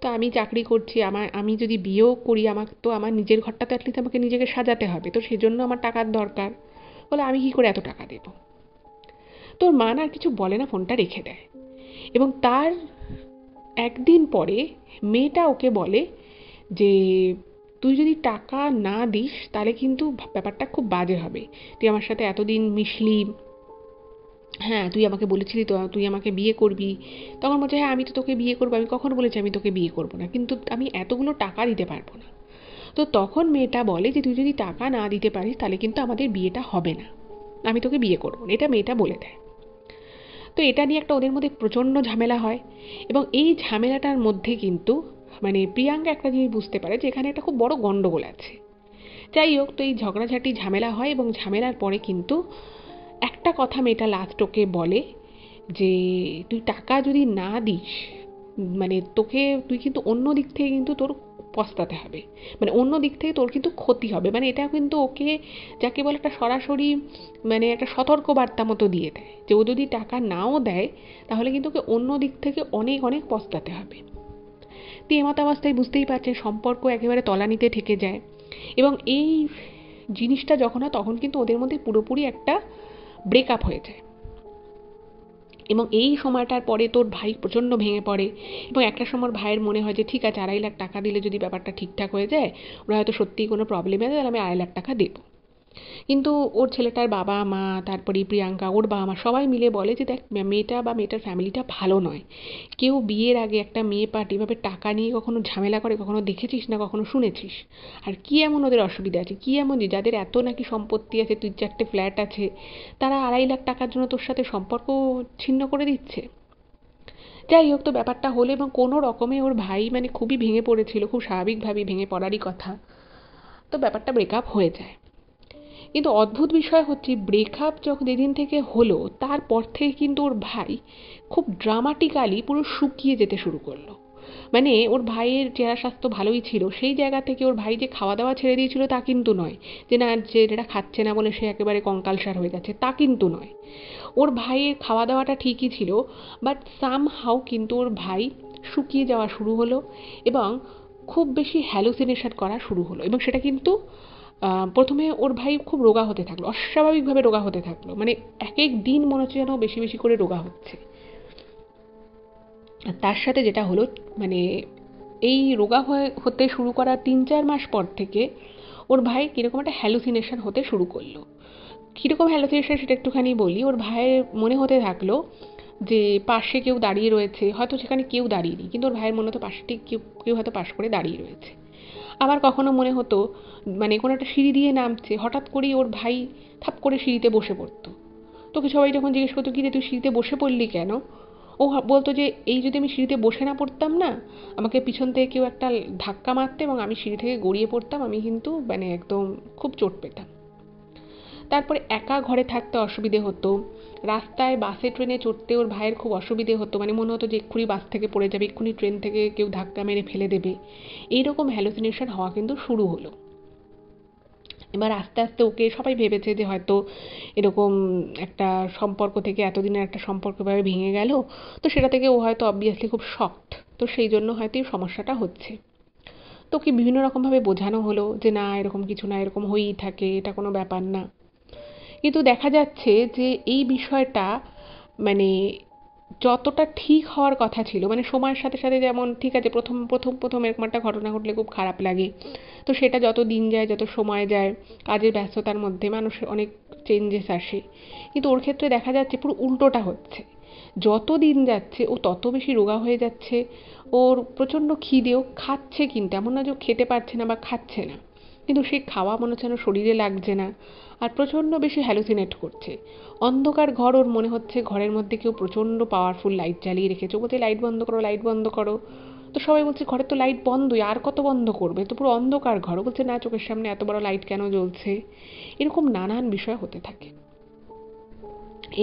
তো আমি চাকরি করছি, আমি যদি বিয়েও করি আমার তো আমার নিজের ঘরটা তো অ্যাটলিস্ট আমাকে নিজেকে সাজাতে হবে, তো সেজন্য আমার টাকার দরকার। বলে আমি কী করে এত টাকা দেবো। তোর মা না আর কিছু বলে না, ফোনটা রেখে দেয়। এবং তার একদিন পরে মেয়েটা ওকে বলে যে তুই যদি টাকা না দিস তাহলে কিন্তু ব্যাপারটা খুব বাজে হবে, তুই আমার সাথে এতদিন মিশলি, হ্যাঁ তুই আমাকে বলেছিলি তো তুই আমাকে বিয়ে করবি। তখন বলছে হ্যাঁ আমি তো তোকে বিয়ে করবো, আমি কখন বলেছি আমি তোকে বিয়ে করবো না, কিন্তু আমি এতগুলো টাকা দিতে পারবো না। তো তখন মেয়েটা বলে যে তুই যদি টাকা না দিতে পারিস তাহলে কিন্তু আমাদের বিয়েটা হবে না, আমি তোকে বিয়ে করবো না, এটা মেয়েটা বলে দেয়। তো এটা নিয়ে একটা ওদের মধ্যে প্রচণ্ড ঝামেলা হয়। এবং এই ঝামেলাটার মধ্যে কিন্তু মানে প্রিয়াঙ্কা একটা জিনিস বুঝতে পারে যে এখানে একটা খুব বড় গন্ডগোল আছে। যাই হোক, তো এই ঝগড়াঝাটি ঝামেলা হয় এবং ঝামেলার পরে কিন্তু একটা কথা মেয়েটা লাস্ট ওকে বলে যে তুই টাকা যদি না দিস, মানে তুই কিন্তু অন্য দিক থেকে কিন্তু তোর পস্তাতে হবে, মানে অন্য দিক থেকে তোর কিন্তু ক্ষতি হবে, মানে এটা কিন্তু ওকে যাকে বলে একটা সরাসরি মানে একটা সতর্কবার্তা মতো দিয়ে দেয় যে ও যদি টাকা নাও দেয় তাহলে কিন্তু ওকে অন্য দিক থেকে অনেক অনেক পস্তাতে হবে। তো এমতাবস্থায় বুঝতেই পারছেন সম্পর্ক একেবারে তলানিতে ঠেকে যায়। এবং এই জিনিসটা যখন হয় তখন কিন্তু ওদের মধ্যে পুরোপুরি একটা ব্রেকআপ হয়ে যায়। এবং এই সময়টার পরে তোর ভাই প্রচণ্ড ভেঙে পড়ে, এবং একটা সময় ভাইয়ের মনে হয় যে ঠিক আছে 2.5 লাখ টাকা দিলে যদি ব্যাপারটা ঠিকঠাক হয়ে যায়, ওরা হয়তো সত্যিই কোনো প্রবলেম আছে, তাহলে আমি 2.5 লাখ টাকা দেবো। কিন্তু ওর ছেলেটার বাবা মা, তারপরে প্রিয়াঙ্কা ওর বাবা মা সবাই মিলে বলে যে দেখ মেয়েটা বা মেয়েটার ফ্যামিলিটা ভালো নয়, কেউ বিয়ের আগে একটা মেয়ে পার্টি এভাবে টাকা নিয়ে কখনো ঝামেলা করে কখনো দেখেছিস না, কখনো শুনেছিস? আর কী এমন ওদের অসুবিধা আছে, কী এমন যে যাদের এত নাকি সম্পত্তি আছে, 2-4টে ফ্ল্যাট আছে, তারা 2.5 লাখ টাকার জন্য তোর সাথে সম্পর্ক ছিন্ন করে দিচ্ছে? যাই হোক, তো ব্যাপারটা হলো এবং কোনো রকমে ওর ভাই মানে খুবই ভেঙে পড়েছিল, খুব স্বাভাবিকভাবেই ভেঙে পড়ারই কথা। তো ব্যাপারটা ব্রেকআপ হয়ে যায়। কিন্তু অদ্ভুত বিষয় হচ্ছে ব্রেকআপ যখন যেদিন থেকে হলো তারপর থেকে কিন্তু ওর ভাই খুব ড্রামাটিক্যালি পুরো শুকিয়ে যেতে শুরু করলো। মানে ওর ভাইয়ের চেহারা স্বাস্থ্য ভালোই ছিল, সেই জায়গা থেকে ওর ভাই যে খাওয়া দাওয়া ছেড়ে দিয়েছিল তা কিন্তু নয়, যে না যে যেটা খাচ্ছে না বলে সে একেবারে কঙ্কালসার হয়ে যাচ্ছে তা কিন্তু নয়। ওর ভাইয়ের খাওয়া দাওয়াটা ঠিকই ছিল, বাট সামহাউ কিন্তু ওর ভাই শুকিয়ে যাওয়া শুরু হলো এবং খুব বেশি হ্যালুসিনেশন করা শুরু হলো। এবং সেটা কিন্তু প্রথমে ওর ভাই খুব রোগা হতে থাকলো, অস্বাভাবিকভাবে রোগা হতে থাকলো, মানে এক এক দিন মনে হচ্ছে যেন বেশি বেশি করে রোগা হচ্ছে। আর তার সাথে যেটা হলো মানে এই রোগা হতে শুরু করার 3-4 মাস পর থেকে ওর ভাই কীরকম একটা হ্যালুসিনেশন হতে শুরু করলো। কীরকম হ্যালুসিনেশন সেটা একটুখানি বলি। ওর ভাইয়ের মনে হতে থাকলো যে পাশে কেউ দাঁড়িয়ে রয়েছে, হয়তো সেখানে কেউ দাঁড়িয়ে নেই, কিন্তু ওর ভাইয়ের মনে হতো পাশে ঠিক কেউ কেউ হয়তো পাশ করে দাঁড়িয়ে রয়েছে। আবার কখনো মনে হতো মানে কোনো একটা সিঁড়ি দিয়ে নামছে, হঠাৎ করেই ওর ভাই থাপ করে সিঁড়িতে বসে পড়তো। তোকে সবাই যখন জিজ্ঞেস করতো কী রে তুই সিঁড়িতে বসে পড়লি কেন, ও বলতো যে এই যদি আমি সিঁড়িতে বসে না পড়তাম না, আমাকে পিছন থেকে কেউ একটা ধাক্কা মারতে এবং আমি সিঁড়ি থেকে গড়িয়ে পড়তাম, আমি কিন্তু মানে একদম খুব চোট পেতাম। তারপরে একা ঘরে থাকতে অসুবিধে হতো, রাস্তায় বাসে ট্রেনে চড়তে ওর ভাইয়ের খুব অসুবিধে হতো, মানে মনে হতো যে এক্ষুনি বাস থেকে পড়ে যাবে, এক্ষুনি ট্রেন থেকে কেউ ধাক্কা মেরে ফেলে দেবে। এইরকম হ্যালুসিনেশন হওয়া কিন্তু শুরু হলো। এবার আস্তে আস্তে ওকে সবাই ভেবেছে যে হয়তো এরকম একটা সম্পর্ক থেকে, এতদিনের একটা সম্পর্ক এভাবে ভেঙে গেল, তো সেটা থেকে ও হয়তো অবভিয়াসলি খুব শকড, তো সেই জন্য হয়তো এই সমস্যাটা হচ্ছে। তো ওকে বিভিন্ন রকমভাবে বোঝানো হলো যে না, এরকম কিছু না, এরকম হয়েই থাকে, এটা কোনো ব্যাপার না। কিন্তু দেখা যাচ্ছে যে এই বিষয়টা মানে যতটা ঠিক হওয়ার কথা ছিল, মানে সময়ের সাথে সাথে, যেমন ঠিক আছে প্রথম প্রথম প্রথম এরকম একটা ঘটনা ঘটলে খুব খারাপ লাগে, তো সেটা যত দিন যায়, যত সময় যায়, কাজের ব্যস্ততার মধ্যে মানুষের অনেক চেঞ্জেস আসে। কিন্তু ওর ক্ষেত্রে দেখা যাচ্ছে পুরো উল্টোটা হচ্ছে। যত দিন যাচ্ছে ও তত বেশি রোগা হয়ে যাচ্ছে। ওর প্রচণ্ড খিদেও খাচ্ছে, কিন্তু এমন না যে ও খেতে পারছে না বা খাচ্ছে না, কিন্তু সেই খাওয়া মনে হচ্ছে যেন শরীরে লাগছে না। আর প্রচণ্ড বেশি হ্যালুসিনেট করছে। অন্ধকার ঘর ওর মনে হচ্ছে ঘরের মধ্যে কেউ প্রচণ্ড পাওয়ারফুল লাইট জ্বালিয়ে রেখেছে। ও বলছে লাইট বন্ধ করো, লাইট বন্ধ করো। তো সবাই বলছে ঘরে তো লাইট বন্ধই, আর কত বন্ধ করবে, তো পুরো অন্ধকার ঘর। ও বলছে না, চোখের সামনে এত বড় লাইট কেন জ্বলছে। এরকম নানান বিষয় হতে থাকে।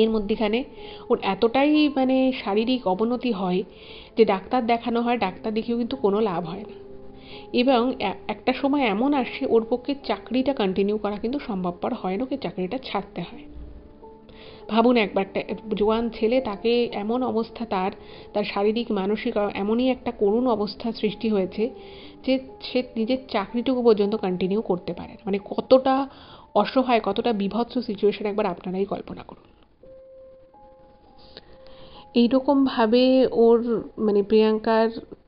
এর মধ্যেখানে ওর এতটাই মানে শারীরিক অবনতি হয় যে ডাক্তার দেখানো হয়, ডাক্তার দেখিয়েও কিন্তু কোনো লাভ হয় না। এবং একটা সময় এমন আসে ওর পক্ষে চাকরিটা কন্টিনিউ করা কিন্তু সম্ভবপর হয় না, ওকে চাকরিটা ছাড়তে হয়। ভাবুন একবার, জোয়ান ছেলে, তাকে এমন অবস্থা, তার তার শারীরিক মানসিক এমনই একটা করুণ অবস্থা সৃষ্টি হয়েছে যে সে নিজের চাকরিটুকু পর্যন্ত কন্টিনিউ করতে পারে না। মানে কতটা অসহায়, কতটা বীভৎস সিচুয়েশন একবার আপনারাই কল্পনা করুন। এইরকমভাবে ওর মানে প্রিয়াঙ্কার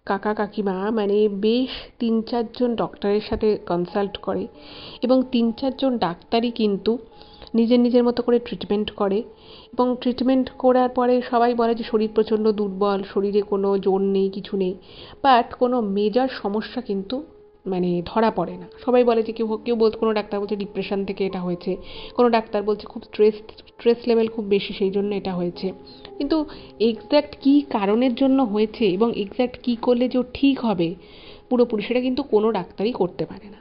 কাকা কাকিমা মানে বেশ 3-4 জন ডক্টরের সাথে কনসাল্ট করে, এবং 3-4 জন ডাক্তারই কিন্তু নিজের নিজের মতো করে ট্রিটমেন্ট করে। এবং ট্রিটমেন্ট করার পরে সবাই বলে যে শরীর প্রচণ্ড দুর্বল, শরীরে কোনো জোর নেই, কিছু নেই, বাট কোনো মেজর সমস্যা কিন্তু মানে ধরা পড়ে না। সবাই বলে যে কেউ কেউ বলতে, কোনো ডাক্তার বলছে ডিপ্রেশন থেকে এটা হয়েছে, কোনো ডাক্তার বলছে খুব স্ট্রেস লেভেল খুব বেশি, সেই জন্য এটা হয়েছে। কিন্তু এক্স্যাক্ট কী কারণের জন্য হয়েছে এবং এক্স্যাক্ট কী করলে যে ও ঠিক হবে পুরোপুরি, সেটা কিন্তু কোনো ডাক্তারই করতে পারে না।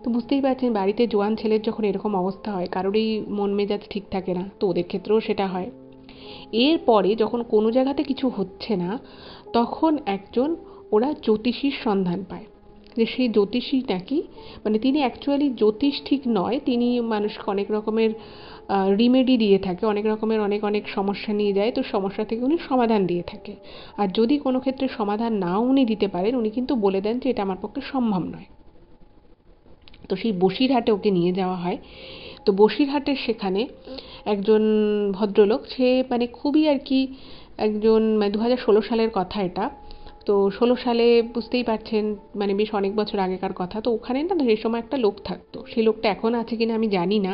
তো বুঝতেই পারছেন, বাড়িতে জোয়ান ছেলের যখন এরকম অবস্থা হয়, কারোরই মন মেজাজ ঠিক থাকে না, তো ওদের ক্ষেত্রেও সেটা হয়। এরপরে যখন কোনো জায়গাতে কিছু হচ্ছে না, তখন একজন ওরা জ্যোতিষীর সন্ধান পায়, যে সেই জ্যোতিষী নাকি মানে তিনি অ্যাকচুয়ালি জ্যোতিষ ঠিক নয়, তিনি মানুষকে অনেক রকমের রিমেডি দিয়ে থাকে, অনেক রকমের অনেক অনেক সমস্যা নিয়ে যায়, তো সমস্যা থেকে উনি সমাধান দিয়ে থাকে। আর যদি কোনো ক্ষেত্রে সমাধান নাও উনি দিতে পারেন, উনি কিন্তু বলে দেন যে এটা আমার পক্ষে সম্ভব নয়। তো সেই বসিরহাটে ওকে নিয়ে যাওয়া হয়। তো বসিরহাটের সেখানে একজন ভদ্রলোক, সে মানে খুবই আর কি একজন, মানে 2016 সালের কথা এটা। তো 16 সালে বুঝতেই পারছেন মানে বেশ অনেক বছর আগেকার কথা। তো ওখানে না সেই সময় একটা লোক থাকতো, সেই লোকটা এখন আছে কিনা আমি জানি না,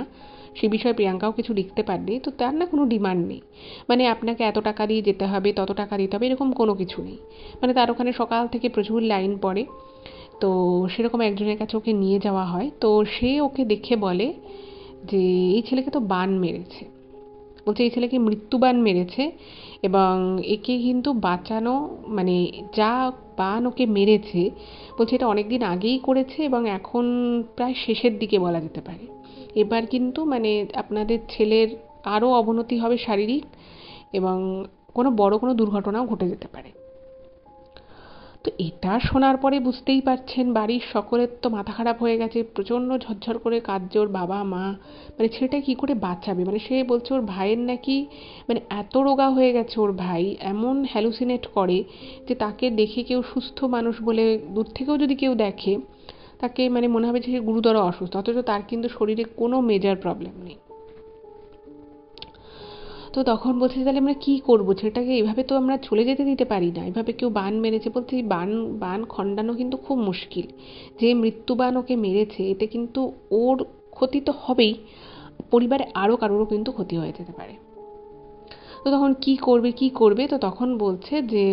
সে বিষয়ে প্রিয়াঙ্কাও কিছু লিখতে পারেনি। তো তার না কোনো ডিমান্ড নেই, মানে আপনাকে এত টাকা দিয়ে যেতে হবে, তত টাকা দিতে হবে, এরকম কোনো কিছু নেই। মানে তার ওখানে সকাল থেকে প্রচুর লাইন পড়ে। তো সেরকম একজনের কাছে ওকে নিয়ে যাওয়া হয়। তো সে ওকে দেখে বলে যে এই ছেলেকে তো বান মেরেছে, বলছে এই ছেলেকে মৃত্যুবান মেরেছে, এবং একে কিন্তু বাঁচানো মানে যা বান ওকে মেরেছে, বলছে এটা অনেক দিন আগেই করেছে এবং এখন প্রায় শেষের দিকে বলা যেতে পারে। এবার কিন্তু মানে আপনাদের ছেলের আরও অবনতি হবে শারীরিক, এবং কোনো দুর্ঘটনাও ঘটে যেতে পারে। তো এটা শোনার পরে বুঝতেই পারছেন বাড়ির সকলের তো মাথা খারাপ হয়ে গেছে, প্রচণ্ড ঝরঝর করে কাঁদছে ওর বাবা মা। মানে ছেলেটা কী করে বাঁচাবে, মানে সে বলছে ওর ভাইয়ের নাকি মানে এত রোগা হয়ে গেছে, ওর ভাই এমন হ্যালুসিনেট করে যে তাকে দেখে কেউ সুস্থ মানুষ বলে, দূর থেকেও যদি কেউ দেখে তাকে মানে মনে হবে যে সে গুরুতর অসুস্থ, অথচ তার কিন্তু শরীরে কোনো মেজর প্রবলেম নেই। তো তখন বলছে তাহলে আমরা কী করবো, ছেলেটাকে এভাবে তো আমরা চলে যেতে দিতে পারি না, এভাবে কেউ বান মেরেছে। বলছে এই বান বান খণ্ডানো কিন্তু খুব মুশকিল, যে মৃত্যুবান ওকে মেরেছে এতে কিন্তু ওর ক্ষতি তো হবেই, পরিবারে আরও কারোরও কিন্তু ক্ষতি হয়ে যেতে পারে। তো তখন কী করবে কী করবে, তো তখন বলছে যে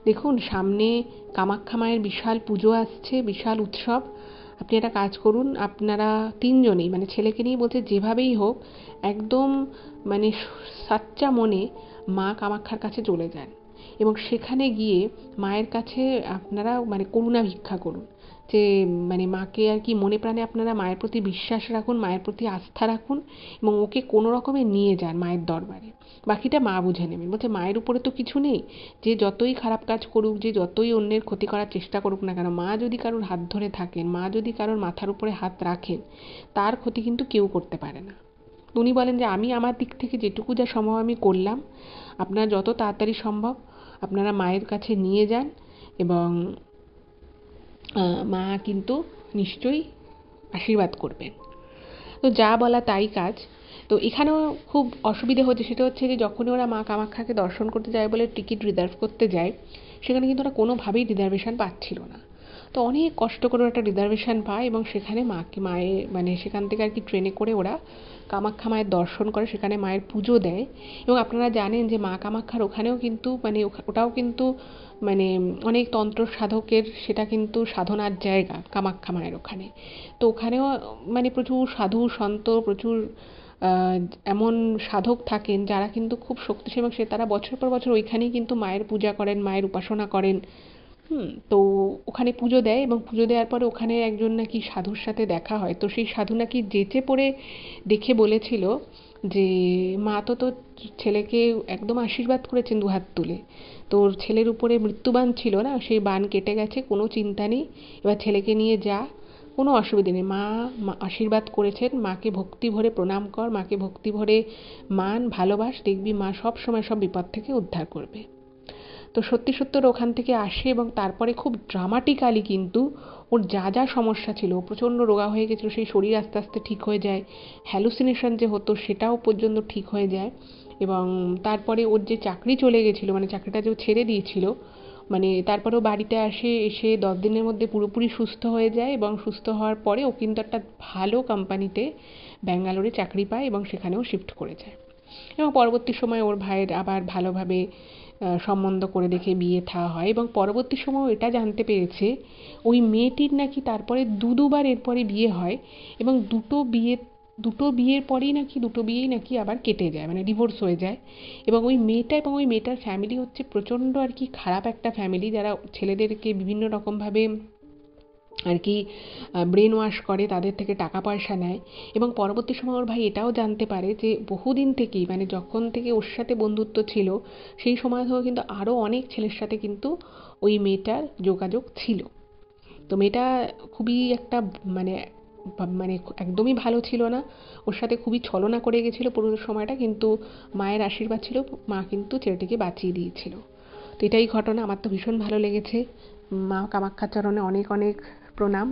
দেখুন সামনে কামাখ্যা মায়ের বিশাল পুজো আসছে, বিশাল উৎসব, আপনি একটা কাজ করুন, আপনারা তিনজনেই মানে ছেলেকে নিয়ে বলছে যেভাবেই হোক একদম মানে সাচ্চা মনে মা কামাখ্যার কাছে চলে যান, এবং সেখানে গিয়ে মায়ের কাছে আপনারা মানে করুণা ভিক্ষা করুন, যে মানে মাকে আর কি মনে প্রাণে আপনারা মায়ের প্রতি বিশ্বাস রাখুন, মায়ের প্রতি আস্থা রাখুন এবং ওকে কোনো রকমে নিয়ে যান মায়ের দরবারে, বাকিটা মা বুঝে নেবেন। বলছে মায়ের উপরে তো কিছু নেই, যে যতই খারাপ কাজ করুক, যে যতই অন্যের ক্ষতি করার চেষ্টা করুক না কেন, মা যদি কারোর হাত ধরে থাকেন, মা যদি কারোর মাথার উপরে হাত রাখেন, তার ক্ষতি কিন্তু কেউ করতে পারে না। উনি বলেন যে আমি আমার দিক থেকে যেটুকু যা সম্ভব আমি করলাম, আপনারা যত তাড়াতাড়ি সম্ভব আপনারা মায়ের কাছে নিয়ে যান এবং মা কিন্তু নিশ্চয়ই আশীর্বাদ করবেন। তো যা বলা তাই কাজ। তো এখানেও খুব অসুবিধে হচ্ছে, সেটা হচ্ছে যে যখনই ওরা মা কামাখ্যাকে দর্শন করতে যায় বলে টিকিট রিজার্ভ করতে যায়, সেখানে কিন্তু ওরা কোনোভাবেই রিজার্ভেশন পাচ্ছিল না। তো অনেক কষ্ট করে একটা রিজার্ভেশন পায় এবং সেখানে মায়ের মানে সেখান থেকে আর কি ট্রেনে করে ওরা কামাখ্যা মায়ের দর্শন করে, সেখানে মায়ের পুজো দেয়। এবং আপনারা জানেন যে মা কামাখ্যার ওখানেও কিন্তু মানে ওটাও কিন্তু মানে অনেক তন্ত্র সাধকের সেটা কিন্তু সাধনার জায়গা কামাখ্যা মায়ের ওখানে। তো ওখানেও মানে প্রচুর সাধু সন্ত, প্রচুর এমন সাধক থাকেন যারা কিন্তু খুব শক্তিশালী এবং তারা বছর পর বছর ওইখানেই কিন্তু মায়ের পূজা করেন, মায়ের উপাসনা করেন। তো ওখানে পুজো দেয় এবং পুজো দেওয়ার পরে ওখানে একজন নাকি সাধুর সাথে দেখা হয়। তো সেই সাধু নাকি যেচে পড়ে দেখে বলেছিল যে মা তো তোর ছেলেকে একদম আশীর্বাদ করেছেন দুহাত তুলে, তোর ছেলের উপরে মৃত্যুবাণ ছিল না, সেই বাণ কেটে গেছে, কোনো চিন্তা নেই, এবার ছেলেকে নিয়ে যা, কোনো অসুবিধে নেই। মা আশীর্বাদ করেছেন, মাকে ভক্তি ভরে প্রণাম কর, মাকে ভক্তি ভরে মান ভালোবাস, দেখবি মা সব সময় সব বিপদ থেকে উদ্ধার করবে। তো সত্যি সত্যি ওরা ওখান থেকে আসে এবং তারপরে খুব ড্রামাটিক্যালি কিন্তু ওর যা যা সমস্যা ছিল, প্রচণ্ড রোগা হয়ে গেছিলো, সেই শরীর আস্তে আস্তে ঠিক হয়ে যায়, হ্যালুসিনেশন যে হতো সেটাও পর্যন্ত ঠিক হয়ে যায়। এবং তারপরে ওর যে চাকরি চলে গেছিলো, মানে চাকরিটা যে ছেড়ে দিয়েছিল, মানে তারপরেও বাড়িতে এসে 10 দিনের মধ্যে পুরোপুরি সুস্থ হয়ে যায় এবং সুস্থ হওয়ার পরে ও কিন্তু একটা ভালো কোম্পানিতে ব্যাঙ্গালোরে চাকরি পায় এবং সেখানেও শিফট করে যায়। এবং পরবর্তী সময়ে ওর ভাইয়ের আবার ভালোভাবে সম্বন্ধ করে দেখে বিয়ে থা হয় এবং পরবর্তী সময় এটা জানতে পেরেছে ওই মেয়েটির নাকি তারপরে দুবার এরপরে বিয়ে হয় এবং দুটো বিয়ের পরেই নাকি দুটো বিয়েই নাকি আবার কেটে যায়, মানে ডিভোর্স হয়ে যায়। এবং ওই মেয়েটা এবং ওই মেয়েটার ফ্যামিলি হচ্ছে প্রচণ্ড আর কি খারাপ একটা ফ্যামিলি, যারা ছেলেদেরকে বিভিন্ন রকমভাবে আর কি ব্রেন ওয়াশ করে, তাদের থেকে টাকা পয়সা নেয়। এবং পরবর্তী সময় ওর ভাই এটাও জানতে পারে যে বহুদিন থেকেই, মানে যখন থেকে ওর সাথে বন্ধুত্ব ছিল সেই সময় থেকেও কিন্তু আরও অনেক ছেলের সাথে কিন্তু ওই মেয়েটার যোগাযোগ ছিল। তো মেয়েটা খুবই একটা মানে মানে একদমই ভালো ছিল না, ওর সাথে খুবই ছলনা করে গেছিলো পুরো সময়টা, কিন্তু মায়ের আশীর্বাদ ছিল, মা কিন্তু ছেলেটিকে বাঁচিয়ে দিয়েছিল। তো এটাই ঘটনা, আমার তো ভীষণ ভালো লেগেছে। মা কামাখ্যার চরণে অনেক অনেক প্রণাম।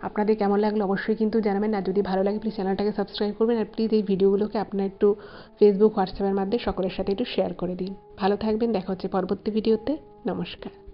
আপনাদের কেমন লাগলো অবশ্যই কিন্তু জানাবেন, আর যদি ভালো লাগে প্লিজ চ্যানেলটাকে সাবস্ক্রাইব করবেন, আর প্লিজ এই ভিডিওগুলোকে আপনার একটু ফেসবুক হোয়াটসঅ্যাপের মাধ্যমে সকলের সাথে একটু শেয়ার করে দিন। ভালো থাকবেন, দেখা হচ্ছে পরবর্তী ভিডিওতে। নমস্কার।